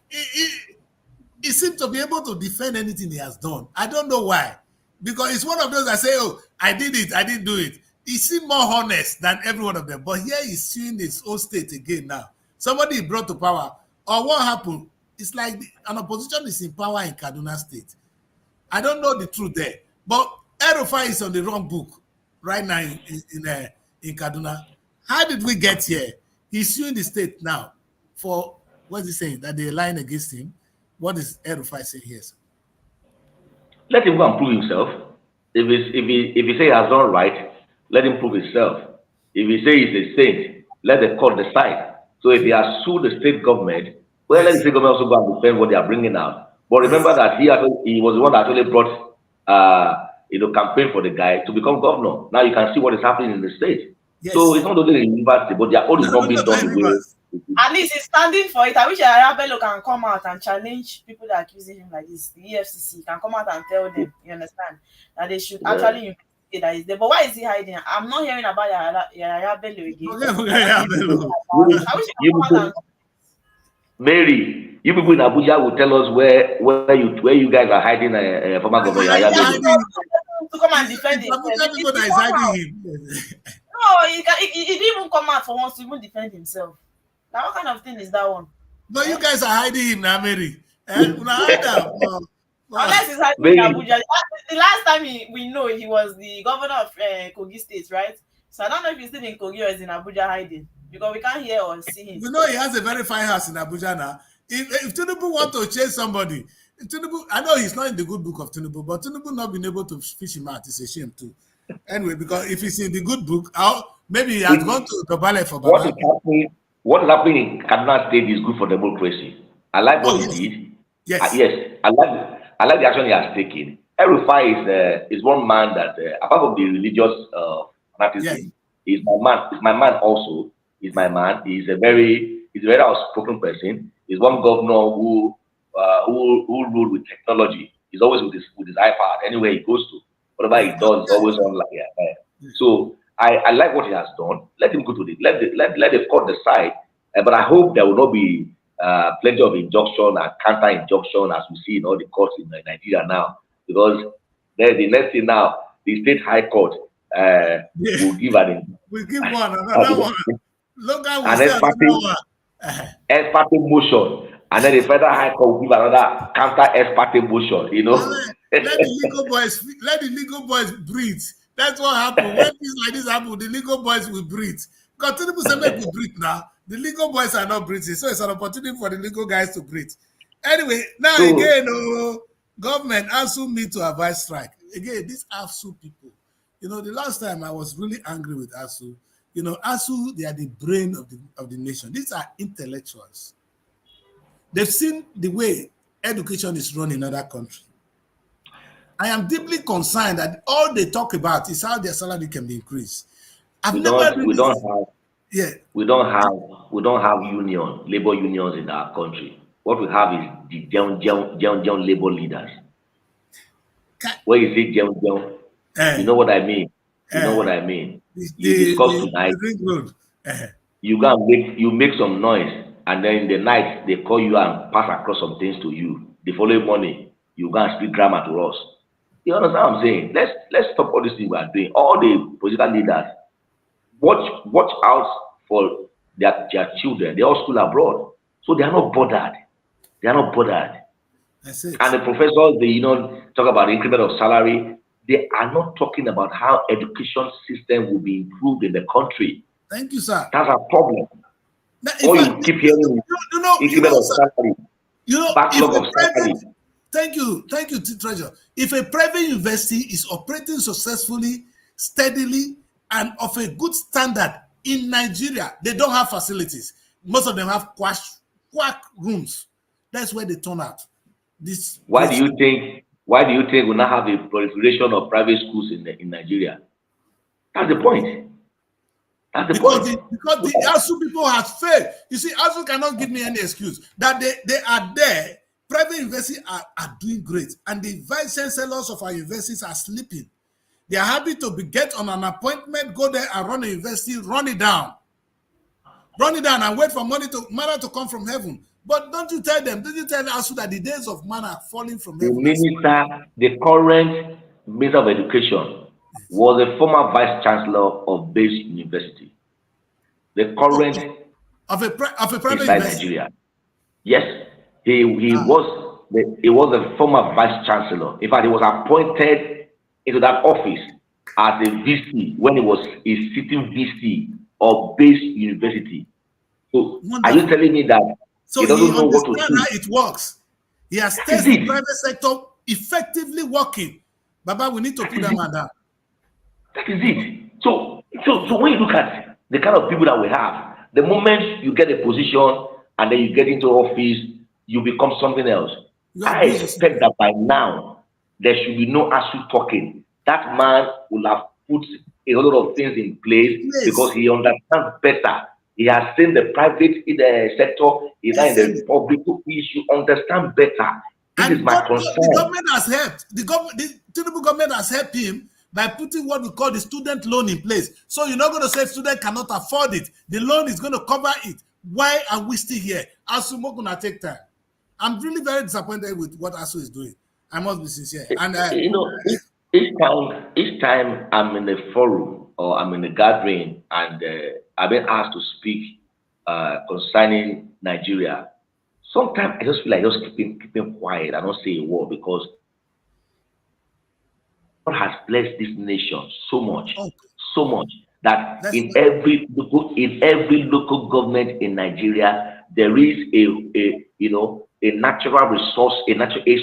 he seems to be able to defend anything he has done. I don't know why. Because it's one of those that say, oh, I did it, I didn't do it. He seemed more honest than every one of them. But here he's suing his own state again now. Somebody brought to power. Or what happened? It's like an opposition is in power in Kaduna State. I don't know the truth there. But Rufai is on the wrong book right now in Kaduna. How did we get here? He's suing the state now for, what's he saying? That they're lying against him. What is Rufai saying here, sir? Let him go and prove himself. If he say he has done right, let him prove himself. If he say he's a saint, let the court decide. So if he has sued the state government, well, let the state government also go and defend what they are bringing out. But remember that he was the one that actually brought campaign for the guy to become governor. Now you can see what is happening in the state. Yes. So it's not only the university, but their own is not being done the way. At least he's standing for it. I wish Arabello can come out and challenge people that are accusing him like this. The EFCC can come out and tell them, you understand, that they should actually investigate that is there. But why is he hiding? I'm not hearing about Arabello again. I wish he can come out and... Mary, you people in Abuja will tell us where you guys are hiding former governor Arabello. To come and defend him. No, he didn't even come out for once to even defend himself. Now, what kind of thing is that one? But you guys are hiding him now, Mary. Unless he's hiding in Abuja. The last time we know he was the governor of Kogi State, right? So I don't know if he's still in Kogi or is in Abuja hiding. Because we can't hear or see him. You know he has a very fine house in Abuja now. If Tinubu want to chase somebody, Tinubu, I know he's not in the good book of Tinubu, but Tinubu not being able to fish him out is a shame too. Anyway, because if he's in the good book, maybe he has gone to the ballet for Baba. What is happening in Kaduna State is good for democracy. I like what he did. Yes. Yes. I like the action he has taken. Rufai is one man that, apart from the religious fanaticism, he's my man. He's my man also. He's my man. He's a very outspoken person. He's one governor who ruled with technology. He's always with his iPad anywhere he goes to. Whatever he does is always online. So I like what he has done. Let him go to let the court decide. But I hope there will not be plenty of injunction and counter injunction as we see in all the courts in Nigeria now. Because the next thing now, the state high court will give another one. Ex parte motion, and then the federal high court will give another counter ex parte motion. You know, let the legal boys breathe. That's what happened. When things like this happen, the legal boys will breathe. Because Tinubu say make we breathe now. The legal boys are not breathing, so it's an opportunity for the legal guys to breathe. Anyway, now again, government ASU me to advise strike. Again, these ASU people, the last time I was really angry with ASU. ASU, they are the brain of the nation. These are intellectuals. They've seen the way education is run in other countries. I am deeply concerned that all they talk about is how their salary can be increased. We don't have labor unions in our country. What we have is the young labor leaders. Where you say you know what I mean? You know what I mean? You discuss tonight. You make some noise, and then in the night they call you and pass across some things to you. The following morning, you go and speak grammar to us. You understand what I'm saying? Let's stop all these things we are doing. All the political leaders, watch out for their children. They all school abroad, so they are not bothered. That's it. And the professors, they talk about increment of salary. They are not talking about how education system will be improved in the country. Thank you, sir. That's a problem. Now, All you keep hearing is increment of sir, salary, if backlog a of salary. private, thank you, Treasure. If a private university is operating successfully, steadily, and of a good standard in Nigeria, they don't have facilities. Most of them have quack rooms. That's where they turn out. Why do you think we now have a proliferation of private schools in Nigeria? That's the point. That's the point. Because the ASU people have failed. You see, ASU cannot give me any excuse that they are there. Private universities are doing great, and the vice chancellors of our universities are sleeping. They are happy to get on an appointment, go there and run a university, run it down, and wait for manna to come from heaven. But don't you tell ASU that the days of manna are falling from heaven? The current Minister of Education was a former Vice Chancellor of Base University. The current of a private university. Nigeria. Yes, he was a former Vice Chancellor. In fact, he was appointed into that office as a VC when he was a sitting VC of Base University. So, are you telling me that he doesn't know what to do? How it works. He has tested the private sector effectively working. Baba, we need to put them on that. That is it. So when you look at the kind of people that we have, the moment you get a position and then you get into office, you become something else. I expect that by now there should be no ASU talking. That man will have put a lot of things in place because he understands better. He has seen the private sector, he's in the public. He should understand better. This is my concern. The government has helped. The Tinubu government has helped him by putting what we call the student loan in place. So you're not going to say student cannot afford it. The loan is going to cover it. Why are we still here? ASU is going to take time. I'm really very disappointed with what ASU is doing. I must be sincere. And each time I'm in a forum or I'm in a gathering and I've been asked to speak concerning Nigeria, sometimes I just feel like just keeping quiet. I don't say a word because God has blessed this nation so much that in every local government in Nigeria there is a natural resource,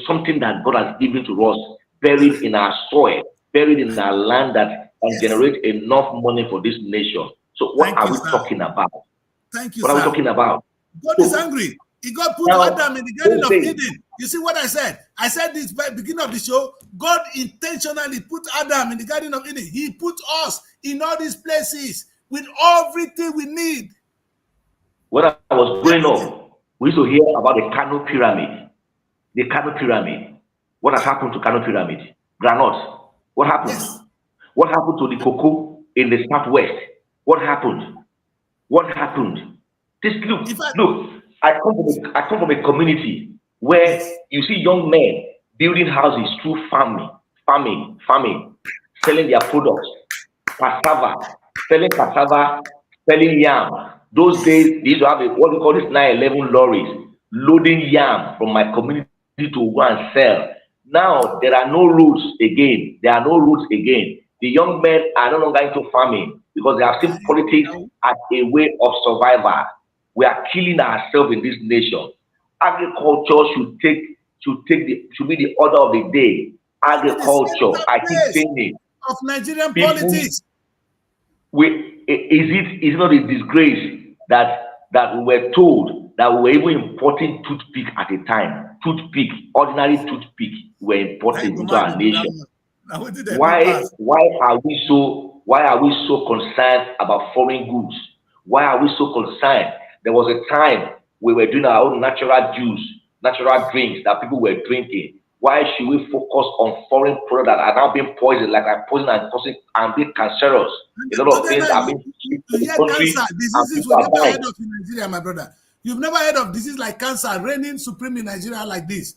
something that God has given to us, buried in our soil, buried in our land that can generate enough money for this nation. So what are we talking about? Thank you, what are we talking about? God is angry. God put Adam in the Garden of Eden. You see what I said? I said this by the beginning of the show. God intentionally put Adam in the Garden of Eden. He put us in all these places with everything we need. When I was growing up, we used to hear about the Kano Pyramid. The Kano Pyramid. What has happened to Kano Pyramid? Granite. What happened? Yes. What happened to the cocoa in the southwest? What happened? What happened? Look. I come from a community where you see young men building houses through farming, selling their products, selling yam. Those days, they used to have what we call this 911 lorries, loading yam from my community to go and sell. Now, there are no roads again. The young men are no longer into farming because they have seen politics as a way of survival. We are killing ourselves in this nation. Agriculture should be the order of the day. Agriculture, I keep saying it. Of Nigerian politics. Is it not a disgrace that we were told that we were even importing toothpick at a time? Ordinary toothpick, were imported into our nation. Why are we so concerned about foreign goods? Why are we so concerned? There was a time we were doing our own natural juice, natural drinks that people were drinking. Why should we focus on foreign products that are now being poisoned, like poison and causing and being cancerous? A lot of things are being cancer diseases we never heard of in Nigeria, my brother. You've never heard of disease like cancer reigning supreme in Nigeria like this.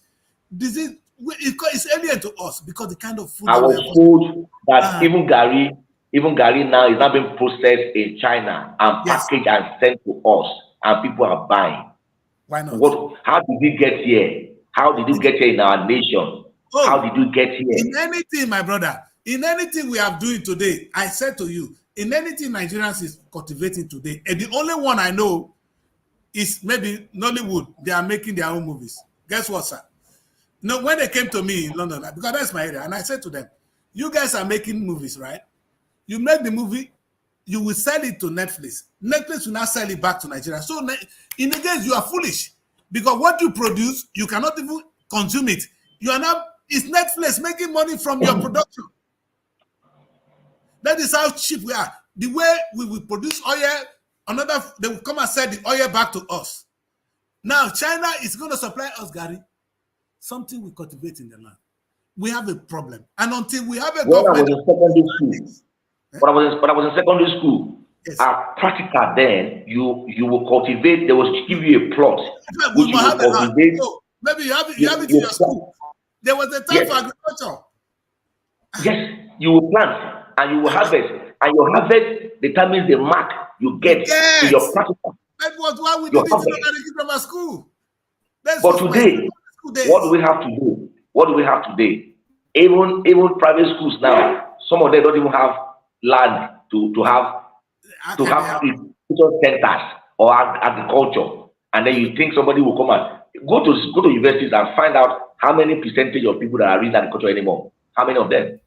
Disease it's alien to us because the kind of food. I was told that even Gary now is not being processed in China and packaged and sent to us, and people are buying. Why not? How did we get here? How did you get here in our nation? How did you get here? In anything, my brother, in anything we are doing today, I said to you, in anything Nigerians is cultivating today, and the only one I know is maybe Nollywood. They are making their own movies. Guess what, sir? No, when they came to me in London, because that's my area, and I said to them, you guys are making movies, right? You make the movie, you will sell it to Netflix. Netflix will not sell it back to Nigeria. So in the case, you are foolish, because what you produce, you cannot even consume it. You are not, it's Netflix making money from your production. That is how cheap we are. The way we will produce oil, they will come and sell the oil back to us. Now, China is going to supply us, Gary, something we cultivate in the land. We have a problem. And until we have a government... When I was in secondary school, yes. Practical then, you will cultivate, they will give you a plot, which you will cultivate. So maybe you have it in your school. There was a time for agriculture. Yes, you will plant and you will harvest. And your harvest determines the mark you get to your practical. That was why we did it in grammar school. But today, what do we have to do? What do we have today? Even private schools now, some of them don't even have land to have centers or agriculture. And then you think somebody will come and go to universities and find out how many percentage of people that are reading agriculture anymore. How many of them?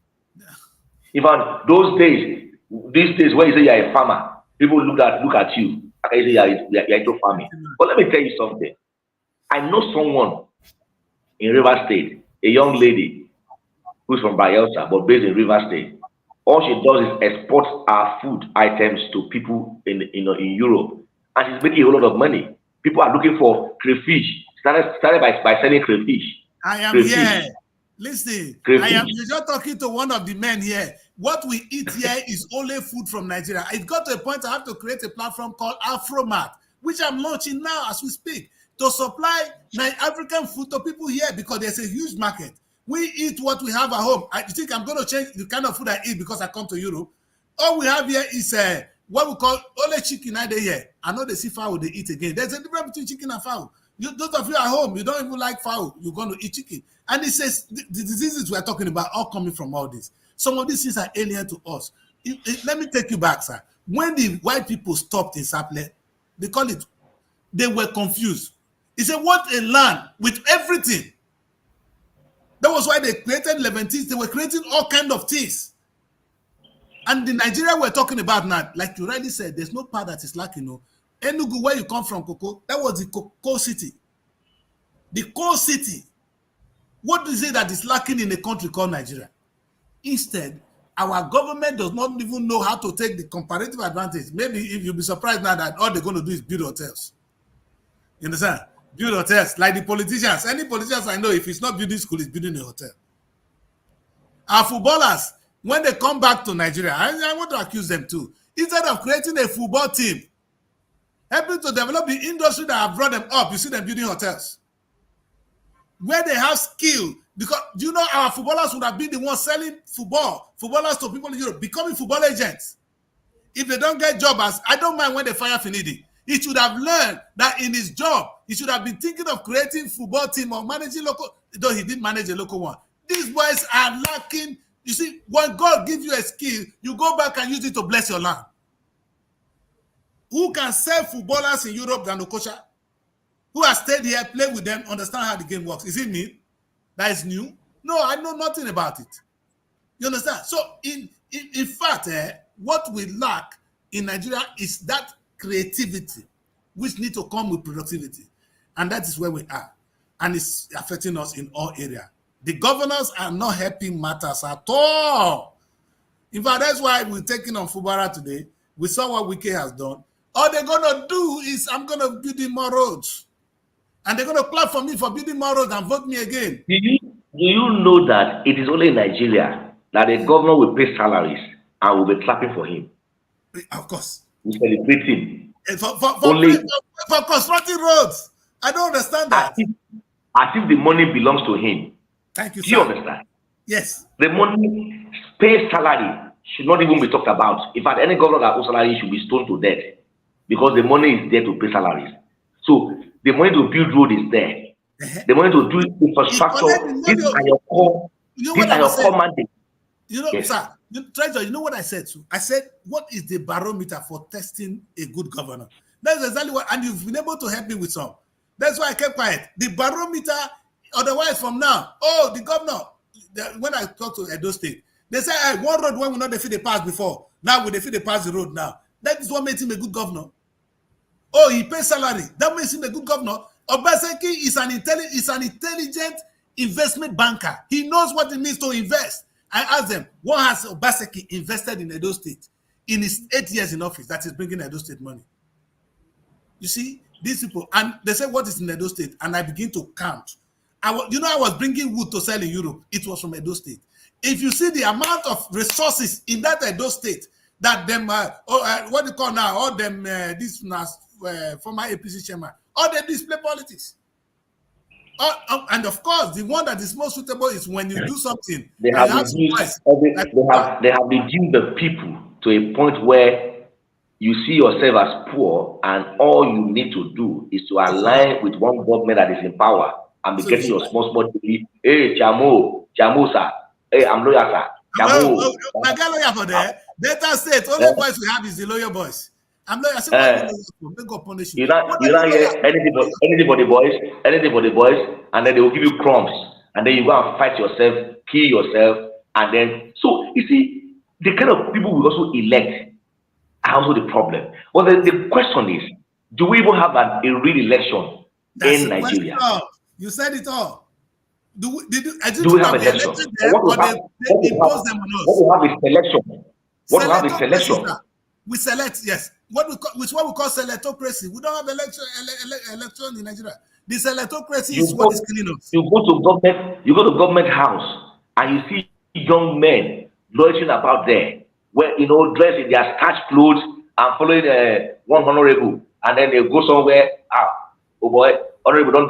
Even those days, these days when you say you're a farmer, people look at you. I say you're into farming. But let me tell you something. I know someone in River State, a young lady who's from Bayelsa but based in River State. All she does is export our food items to people in Europe, and she's making a whole lot of money. People are looking for crayfish. Started by selling crayfish. I am crayfish. Here. Listen, Crayfish. You're just talking to one of the men here. What we eat here is only food from Nigeria. It got to a point I have to create a platform called Afromat, which I'm launching now as we speak, to supply African food to people here because there's a huge market. We eat what we have at home. I think I'm going to change the kind of food I eat because I come to Europe. All we have here is what we call only chicken I day here. I know they see fowl, they eat again. There's a difference between chicken and fowl. Those of you at home, you don't even like fowl, you're going to eat chicken. And it says the diseases we're talking about all coming from all this. Some of these things are alien to us. Let me take you back, sir. When the white people stopped in Saple, they were confused. He said, what a land with everything. That was why they created Levantis. They were creating all kinds of things. And the Nigeria we're talking about now, like you rightly said, there's no part that is lacking. No. Enugu, where you come from, Cocoa, that was the cocoa city. The coal city. What is it that is lacking in a country called Nigeria? Instead, our government does not even know how to take the comparative advantage. Maybe if you'll be surprised now that all they're going to do is build hotels. You understand? Build hotels, like the politicians. Any politicians I know, if it's not building school, it's building a hotel. Our footballers, when they come back to Nigeria, I want to accuse them too. Instead of creating a football team, helping to develop the industry that have brought them up, you see them building hotels. Where they have skill, because do you know our footballers would have been the ones selling footballers to people in Europe, becoming football agents. If they don't get jobs, I don't mind when they fire Finidi. He should have learned that in his job, he should have been thinking of creating football team or managing local, though he didn't manage a local one. These boys are lacking. You see, when God gives you a skill, you go back and use it to bless your land. Who can sell footballers in Europe than Okocha? Who has stayed here, played with them, understand how the game works? Is it me? That is new? No, I know nothing about it. You understand? So, in fact, what we lack in Nigeria is that creativity, which need to come with productivity. And that is where we are. And it's affecting us in all areas. The governors are not helping matters at all. In fact, that's why we're taking on Fubara today. We saw what Wike has done. All they're going to do is, I'm going to build more roads. And they're going to clap for me for building more roads and vote me again. Do you know that it is only in Nigeria that the governor will pay salaries and will be clapping for him? Of course. We celebrate him. For constructing roads. I don't understand that. As if the money belongs to him. Thank you, sir. Do you understand? Yes. The money, pay salary should not even be talked about. In fact, any governor that owes salary should be stoned to death because the money is there to pay salaries. So the money to build road is there. The money to do He infrastructure. collect the These money. are your core. You know These what are I your was saying? core mandate. You know, Yes. sir, Treasure, you know what I said too? I said, what is the barometer for testing a good governor? That's exactly what, and you've been able to help me with some. That's why I kept quiet. The barometer, otherwise from now, the governor, when I talk to Edo State, they say, hey, one road when we not defeat the pass before, now we defeat the pass the road now. That is what makes him a good governor. Oh, he pays salary. That makes him a good governor. Obaseki is an intelligent investment banker. He knows what it means to invest. I asked them, what has Obaseki invested in Edo State in his 8 years in office that is bringing Edo State money? You see, these people, and they say, what is in Edo State? And I begin to count. I was bringing wood to sell in Europe. It was from Edo State. If you see the amount of resources in that Edo State that them, what do you call now, all them, this former APC chairman, all they display politics. And of course, the one that is most suitable is when you do something. They have reduced they have reduced the people to a point where you see yourself as poor, and all you need to do is to align with one government that is in power and be getting your small money. Hey, Jamo, sir. Hey, I'm lawyer, sir. Jamo. My guy lawyer for there. Delta State, only voice we have is the lawyer boys. I'm lawyer. I said, you don't hear anything for the boys, and then they will give you crumbs, and then you go and fight yourself, kill yourself, and then so you see the kind of people we also elect are also the problem. Well, the question is, do we even have a real election in Nigeria? You said it all. Do we have election? What we have is selection. What we have is selection. We select, yes. What we call selectocracy. We don't have election in Nigeria. The selectocracy is what is killing us. You go to government house and you see young men loitering about there, where dressed in their starch clothes and following one honorable, and then they go somewhere. Oh boy, honorable don't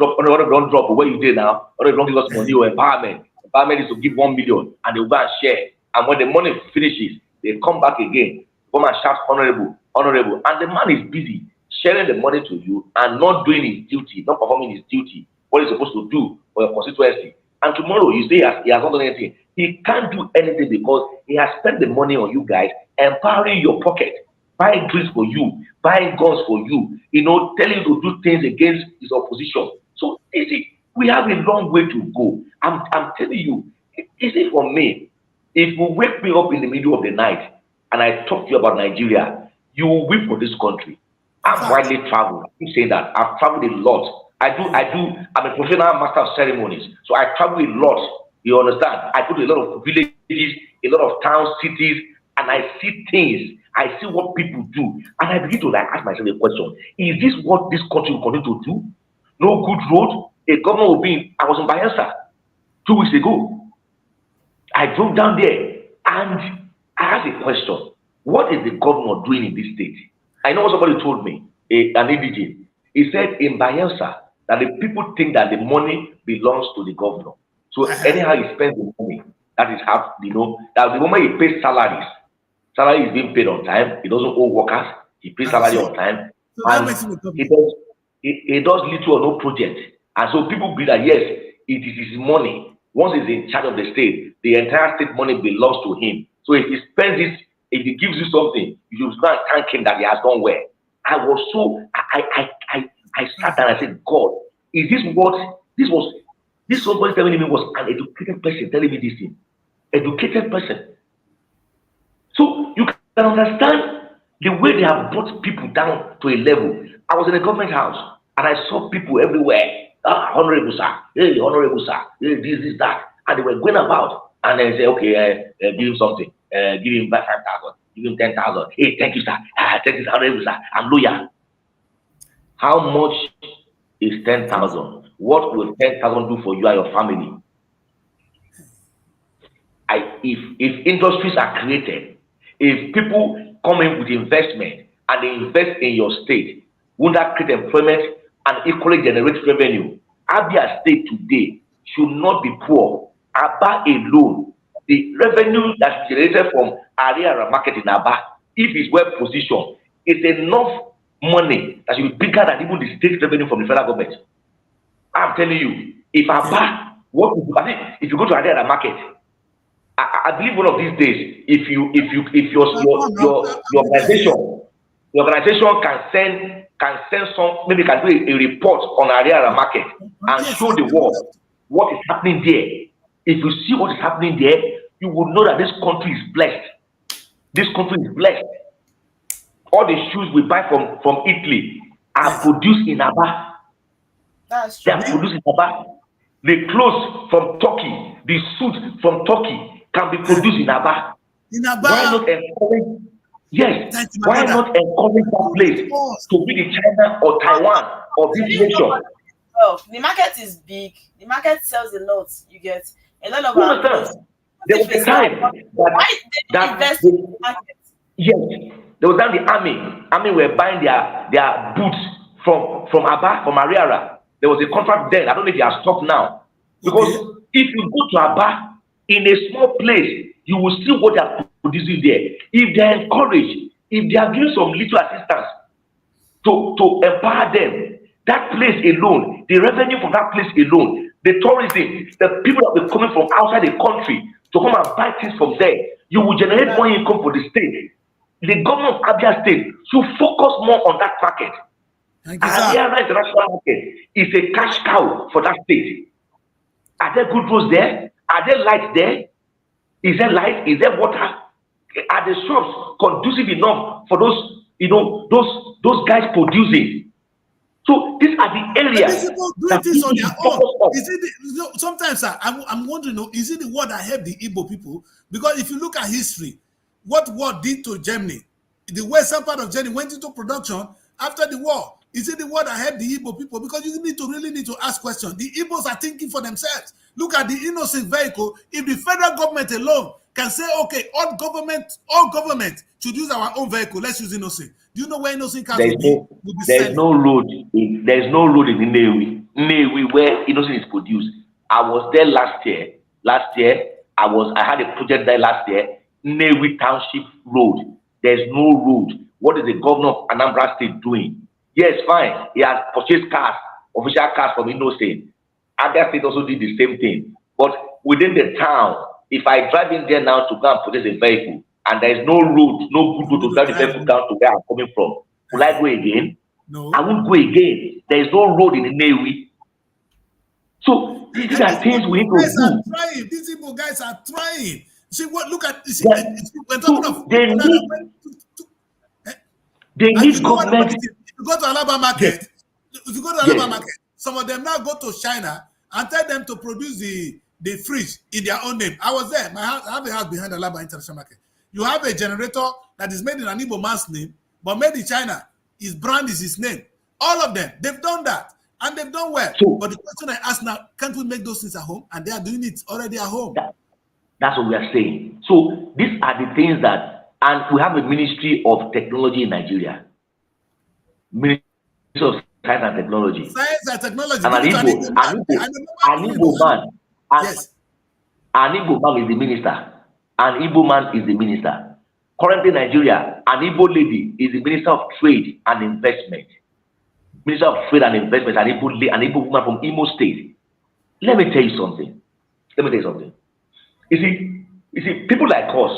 drop where you did now. Honorable don't give us money or empowerment. Empowerment is to give 1 million and they go and share. And when the money finishes, they come back again. Come and shout honorable, and the man is busy sharing the money to you and not doing his duty, not performing his duty, what he's supposed to do for your constituency. And tomorrow you say he has not done anything. He can't do anything because he has spent the money on you guys, empowering your pocket, buying drinks for you, buying guns for you, telling you to do things against his opposition. So we have a long way to go. I'm telling you, easy for me. If you wake me up in the middle of the night and I talk to you about Nigeria, you will weep for this country. I've widely traveled. I keep saying that. I've traveled a lot. I'm a professional master of ceremonies. So I travel a lot. You understand? I go to a lot of villages, a lot of towns, cities, and I see things. I see what people do. And I begin to ask myself a question. Is this what this country will continue to do? No good road. A governor will be I was in Bayelsa 2 weeks ago. I drove down there and I asked a question. What is the governor doing in this state? I know somebody told me, an ADG. He said in Bayelsa that the people think that the money belongs to the governor. So anyhow he spends the money, that is how, that the moment he pays salary is being paid on time. He doesn't owe workers. He pays salary on time. So and he does little or no project. And so people believe that, yes, it is his money. Once he's in charge of the state, the entire state money belongs to him. So if he spends it, if he gives you something, you should go and thank him that he has done well. I sat down and I said, God, is this what this somebody telling me was an educated person telling me this thing? Educated person. So you can understand the way they have brought people down to a level. I was in a government house and I saw people everywhere. Honorable sir, hey, honorable sir, hey, this, that. And they were going about and they say, okay, give him something, give him 5,000, give him 10,000. Hey, thank you, sir. Thank you, honorable sir. I'm loyal. How much is 10,000? What will 10,000 do for you and your family? If industries are created, if people come in with investment and they invest in your state, won't that create employment and equally generate revenue? Abia State today should not be poor. Aba alone, the revenue that's generated from area market in Aba, if it's well positioned, it's enough money that should be bigger than even the state revenue from the federal government. I'm telling you, if Aba, I think if you go to Aba market, I believe one of these days, if your organization can send some, maybe can do a report on Ariara market and show the world what is happening there. If you see what is happening there, you will know that this country is blessed. This country is blessed. All the shoes we buy from Italy are produced in Aba. That's They true. are produced in Aba. The clothes from Turkey, the suits from Turkey can be produced in Aba. In Aba. Why not encourage? Yes. Thank you, my Why brother. not encourage that place to be the China or Taiwan or this nation? The market is big. The market sells a lot. You get a lot of You our clothes. understand? There was a time Why they don't invest in the market? yes, there was time the army were buying their boots from Aba, from Ariara. There was a contract then. I don't know if it has stopped now. Because if you go to Aba in a small place, you will see what they are producing there. If they are encouraged, if they are giving some little assistance to empower them, that place alone, the revenue from that place alone, the tourism, the people that will be coming from outside the country to come and buy things from there, you will generate more income for the state. The government of Abia State should focus more on that market. Ariara International Market is a cash cow for that state. Are there good roads there? Are there lights there? Is there light? Is there water? Are the shops conducive enough for those, those guys producing? So these are the areas that this on their own. on. Is it sometimes, sir, I'm wondering, is it the war that helped the Igbo people? Because if you look at history, what war did to Germany, the western part of Germany went into production after the war. Is it the war that helped the Igbo people? Because you really need to ask questions. The Igbos are thinking for themselves. Look at the innocent vehicle. If the federal government alone can say, okay, all government should use our own vehicle, let's use innocent. Do you know where innocent cars will be There's no road in Nnewi. Nnewi where innocent is produced. I was there last year. I had a project there last year. Nnewi Township Road. There's no road. What is the governor of Anambra State doing? Yes, fine. He has purchased cars, official cars from Innocent. Other states also did the same thing. But within the town, if I drive in there now to go and purchase a vehicle, and there is no road, no good road to drive the vehicle down to where I'm coming from, will I go again? No. I won't go again. There is no road in the Nnewi. So these are things we need to do. Trying. These Igbo guys are trying. See what? Look at. See, we're talking So of. they need government. If you go to Alaba market, some of them now go to China and tell them to produce the fridge in their own name. I was there. I have a house behind Alaba International Market. You have a generator that is made in an Igbo man's name, but made in China. His brand is his name. All of them, they've done that. And they've done well. But the question I ask now, can't we make those things at home? And they are doing it already at home. That's what we are saying. So these are the things that, and we have a Ministry of Technology in Nigeria. Ministry of Science and Technology. Science and Technology. And an Igbo man. Yes. An Igbo man is the minister. An Igbo man is the minister. Currently in Nigeria, an Igbo lady is the Minister of Trade and Investment. Minister of Trade and Investment, an Igbo woman from Imo State. Let me tell you something. You see, people like us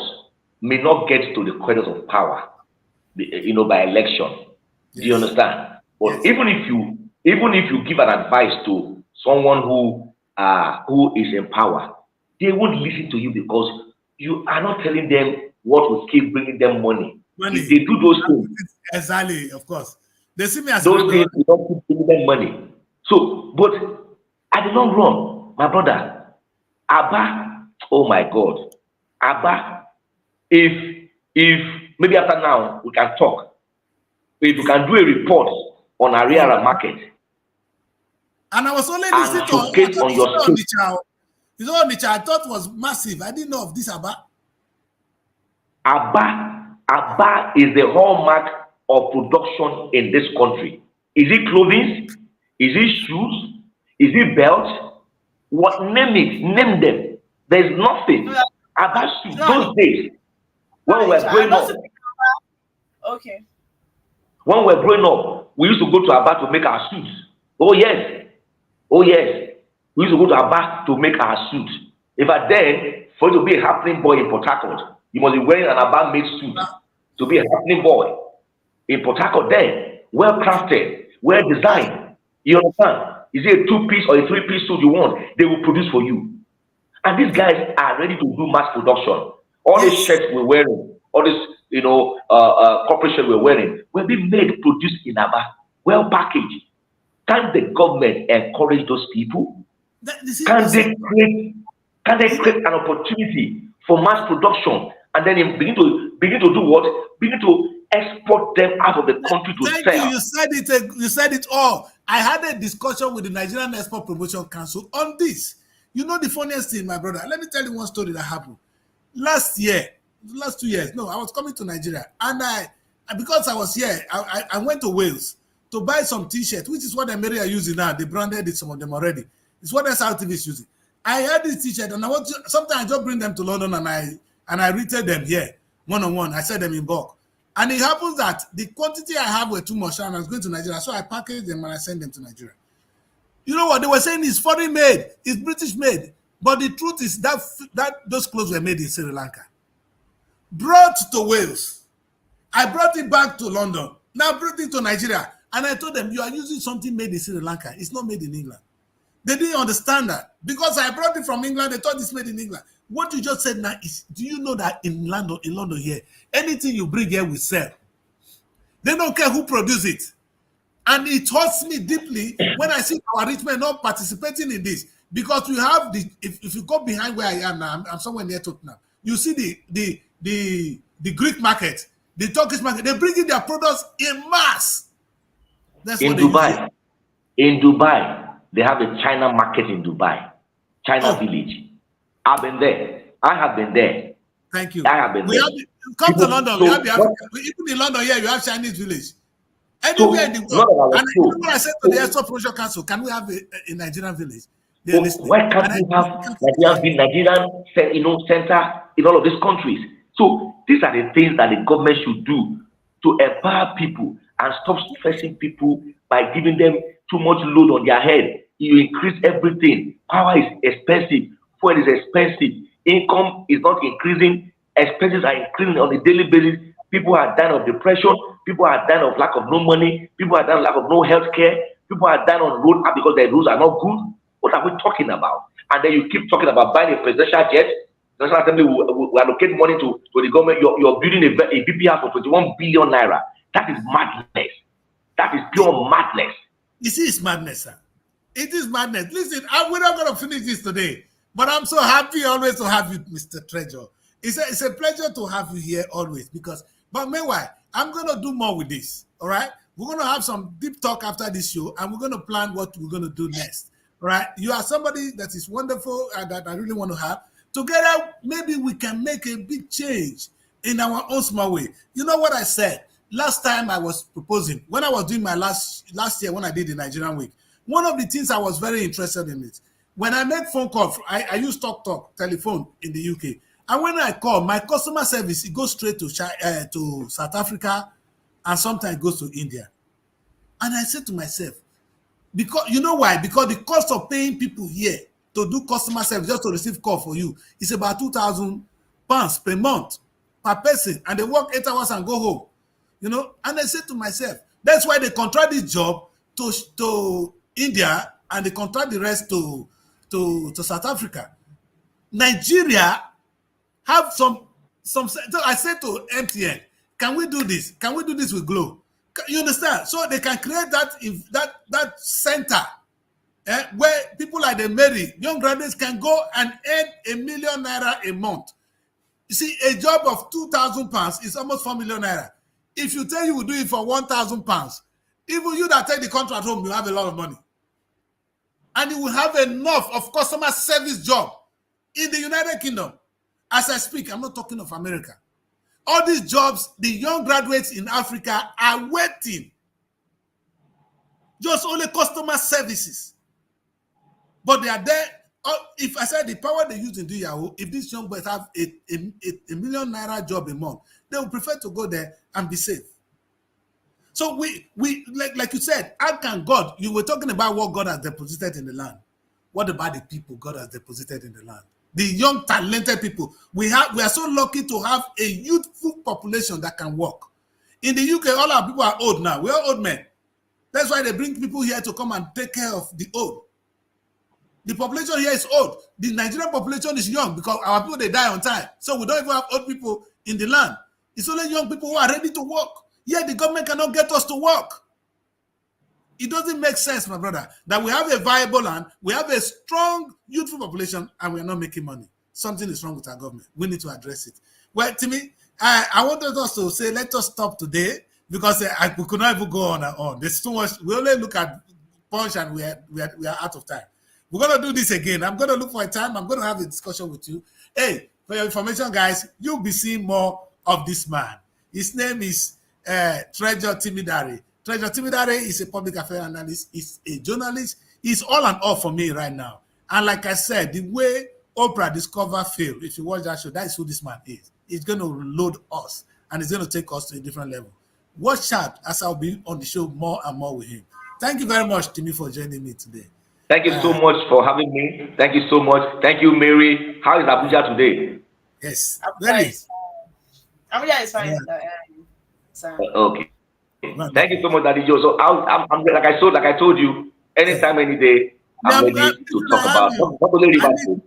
may not get to the corridors of power, by election. Yes. Do you understand? But yes. even if you give an advice to someone who is in power, they won't listen to you because you are not telling them what will keep bringing them money. If they do those things, exactly, of course. They see me as those things will not keep bringing them money. So, but at the long run, my brother, Abba, oh my God, Abba, if maybe after now we can talk, if you can do a report on Ariara market, and I was only listening to on your state. I thought was massive. I didn't know of this Abba. Abba is the hallmark of production in this country. Is it clothing? Is it shoes? Is it belts? What? Name it. Name them. There's nothing about shoes. Those days when we're growing up. Okay. When we're growing up, we used to go to Abba to make our shoes. Oh yes. Oh yes, we used to go to Aba to make our suit. In fact, then for you to be a happening boy in Port Harcourt, you must be wearing an Aba made suit to be a happening boy in Port Harcourt. Then well crafted, well designed. You understand? Is it a 2-piece or a 3-piece suit you want? They will produce for you. And these guys are ready to do mass production. All these shirts we're wearing, all this, corporate shirts we're wearing, will be made, produced in Aba, well packaged. Can the government encourage those people? Can they create an opportunity for mass production and then begin to do what? Begin to export them out of the country to Thank sell. you. You said it all. I had a discussion with the Nigerian Export Promotion Council on this. You know the funniest thing, my brother. Let me tell you one story that happened. Last 2 years, no, I was coming to Nigeria, and because I was here, I went to Wales to buy some T-shirts, which is what America are using now. They branded it, some of them already. It's what Srtv is using. I had this T-shirt, and sometimes I just bring them to London, and I retail them here one-on-one. I sell them in bulk. And it happens that the quantity I have were too much, and I was going to Nigeria, so I packaged them and I sent them to Nigeria. You know what they were saying? It's foreign made, it's British made, but the truth is that those clothes were made in Sri Lanka, brought to Wales. I brought it back to London. Now brought it to Nigeria, and I told them, you are using something made in Sri Lanka. It's not made in England. They didn't understand that because I brought it from England. They thought it's made in England. What you just said now is, do you know that in London here, anything you bring here, we sell. They don't care who produces it. And it hurts me deeply when I see our rich men not participating in this, because we have if you go behind where I am now, I'm somewhere near Tottenham. You see the Greek market, the Turkish market, they bring in their products in mass. That's in Dubai. In Dubai, they have a China market in Dubai, China village. I've been there. I have been there. Thank you. I have been there. Come to London. We have even in London here, you have Chinese village. Anywhere in the world. And when I said to the Export Promotion Council, can we have a Nigerian village? Why can't we have Nigerian center in all of these countries? So these are the things that the government should do to empower people and stop stressing people by giving them too much load on their head. You increase everything. Power is expensive. Fuel is expensive. Income is not increasing. Expenses are increasing on a daily basis. People are dying of depression. People are dying of lack of no money. People are dying of lack of no health care. People are dying on road because the roads are not good. What are we talking about? And then you keep talking about buying a presidential jet. The National Assembly will allocate money to the government. You're building a BPR for 21 billion naira. That is madness. That is pure madness. You see, it's madness, sir. It is madness. Listen, we're not going to finish this today, but I'm so happy always to have you, Mr. Treasure. It's a pleasure to have you here always, but meanwhile, I'm going to do more with this, all right? We're going to have some deep talk after this show, and we're going to plan what we're going to do next, all right? You are somebody that is wonderful and that I really want to have. Together, maybe we can make a big change in our own small way. You know what I said? Last time I was proposing, when I was doing my last year when I did the Nigerian week, one of the things I was very interested in it, when I make phone calls, I use talk telephone in the UK. And when I call, my customer service, it goes straight to South Africa, and sometimes it goes to India. And I said to myself, because you know why? Because the cost of paying people here to do customer service, just to receive call for you, is about £2,000 per month per person, and they work 8 hours and go home. You know, and I said to myself, that's why they contract this job to India, and they contract the rest to South Africa. Nigeria have some. So I said to MTN, can we do this? Can we do this with Glow? You understand? So they can create that center where people like the Mary, young graduates can go and earn £1 million a month. You see, a job of £2,000 is almost £4 million. If you tell you will do it for £1,000, even you that take the contract home, you have a lot of money. And you will have enough of customer service job in the United Kingdom. As I speak, I'm not talking of America. All these jobs, the young graduates in Africa are waiting. Just only customer services. But they are there. If I said the power they use in do Yahoo, if these young boys have a £1 million job a month, they will prefer to go there and be safe. So we like you said, how can God, you were talking about what God has deposited in the land. What about the people God has deposited in the land? The young, talented people. We are so lucky to have a youthful population that can work. In the UK, all our people are old now. We're all old men. That's why they bring people here to come and take care of the old. The population here is old. The Nigerian population is young because our people, they die on time. So we don't even have old people in the land. It's only young people who are ready to work. Yet the government cannot get us to work. It doesn't make sense, my brother, that we have a viable land, we have a strong youthful population, and we're not making money. Something is wrong with our government. We need to address it. Well, Timmy, I wanted us to say, let us stop today because we could not even go on and on. There's too much. We only look at punch and we are out of time. We're going to do this again. I'm going to look for a time. I'm going to have a discussion with you. Hey, for your information, guys, you'll be seeing more of this man. His name is Treasure Timidare. Treasure Timidare is a public affairs analyst. He's a journalist. He's all and all for me right now. And like I said, the way Oprah discovered Phil, if you watch that show, that is who this man is. He's going to load us and he's going to take us to a different level. Watch out as I'll be on the show more and more with him. Thank you very much, Timmy, for joining me today. Thank you so much for having me. Thank you so much. Thank you, Mary. How is Abuja today? Yes. Abuja is fine. Okay. Thank you so much, Daddy Joe. So I'm like I told you, anytime, any day, I'm ready to talk about not only Liverpool,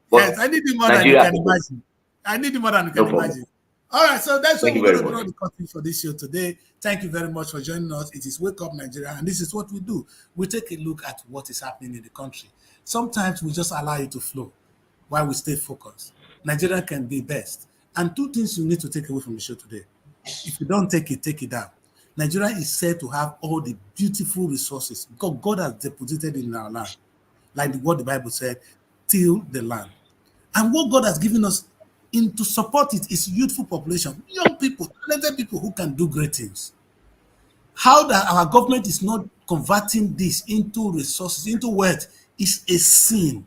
but yes, I need you more Nigeria. than you can imagine. I need you more than you can imagine. All right, so that's what we're going to draw the curtain for this show today. Thank you very much for joining us. It is Wake Up Nigeria, and this is what we do. We take a look at what is happening in the country. Sometimes we just allow it to flow while we stay focused. Nigeria can be best. And two things you need to take away from the show today. If you don't take it down. Nigeria is said to have all the beautiful resources because God has deposited in our land, like what the Bible said, till the land. And what God has given us to support it is youthful population, young people, talented people who can do great things. How that our government is not converting this into resources, into wealth, is a sin.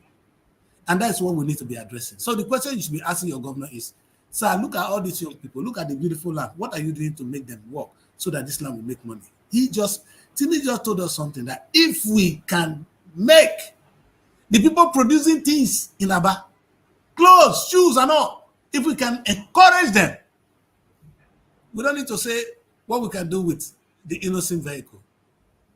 And that's what we need to be addressing. So the question you should be asking your governor is, sir, look at all these young people, look at the beautiful land. What are you doing to make them work so that this land will make money? Timmy just told us something that if we can make the people producing things in Aba, clothes, shoes, and all, if we can encourage them, we don't need to say what we can do with the innocent vehicle.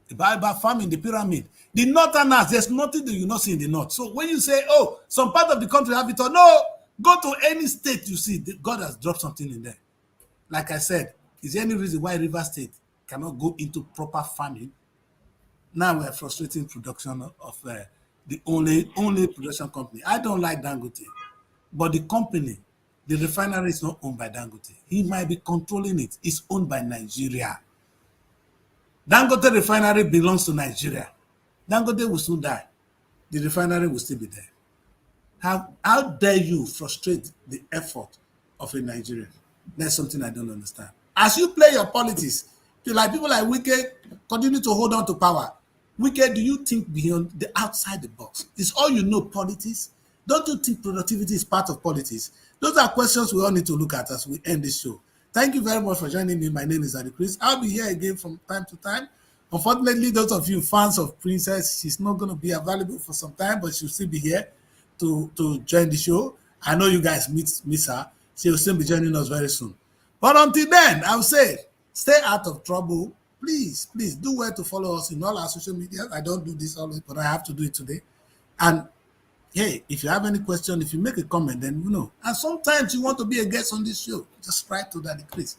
The Bible farming, the pyramid, the northerners, there's nothing that you not see in the north. So when you say, oh, some part of the country have it or no, go to any state you see, God has dropped something in there. Like I said, is there any reason why River State cannot go into proper farming? Now we're frustrating production of the only production company. I don't like Dangote, but the company, the refinery is not owned by Dangote. He might be controlling it. It's owned by Nigeria. Dangote refinery belongs to Nigeria. Dangote will soon die. The refinery will still be there. How dare you frustrate the effort of a Nigerian? That's something I don't understand. As you play your politics, people like Wike continue to hold on to power. Wike, do you think beyond the outside the box? Is all you know politics? Don't you think productivity is part of politics? Those are questions we all need to look at as we end this show. Thank you very much for joining me. My name is Daddy Chris. I'll be here again from time to time. Unfortunately, those of you fans of Princess, she's not going to be available for some time, but she'll still be here to join the show. I know you guys miss her. She will still be joining us very soon. But until then, I will say, stay out of trouble. Please do well to follow us in all our social media. I don't do this always, but I have to do it today. And hey, if you have any question, if you make a comment, then you know. And sometimes you want to be a guest on this show, just write to Daddy Chris.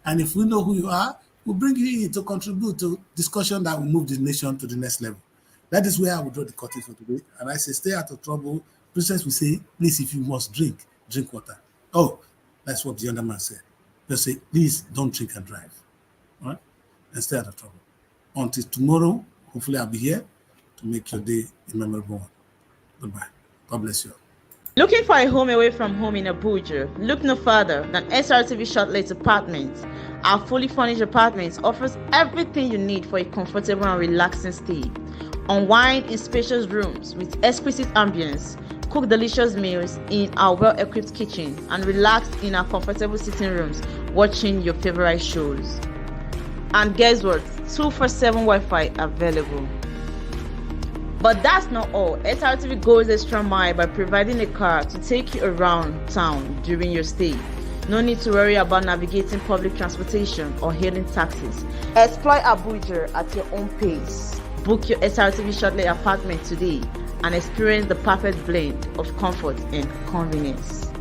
And if we know who you are, we'll bring you in to contribute to discussion that will move the nation to the next level. That is where I will draw the curtain for today. And I say, stay out of trouble. Princess will say, please, if you must drink water. Oh, that's what the other man said. They'll say, please don't drink and drive. All right? And stay out of trouble. Until tomorrow, hopefully I'll be here to make your day a memorable one. Goodbye. God bless you. Looking for a home away from home in Abuja? Look no further than Srtv Shortlet Apartments. Our fully furnished apartments offers everything you need for a comfortable and relaxing stay. Unwind in spacious rooms with exquisite ambience. Cook delicious meals in our well-equipped kitchen and relax in our comfortable sitting rooms watching your favorite shows. And guess what? 247 Wi-Fi available. But that's not all. SRTV goes extra mile by providing a car to take you around town during your stay. No need to worry about navigating public transportation or hailing taxis. Explore Abuja at your own pace. Book your SRTV shortly apartment today and experience the perfect blend of comfort and convenience.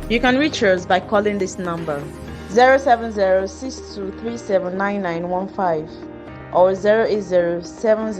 You can reach us by calling this number 070-6237-9915 or 080-70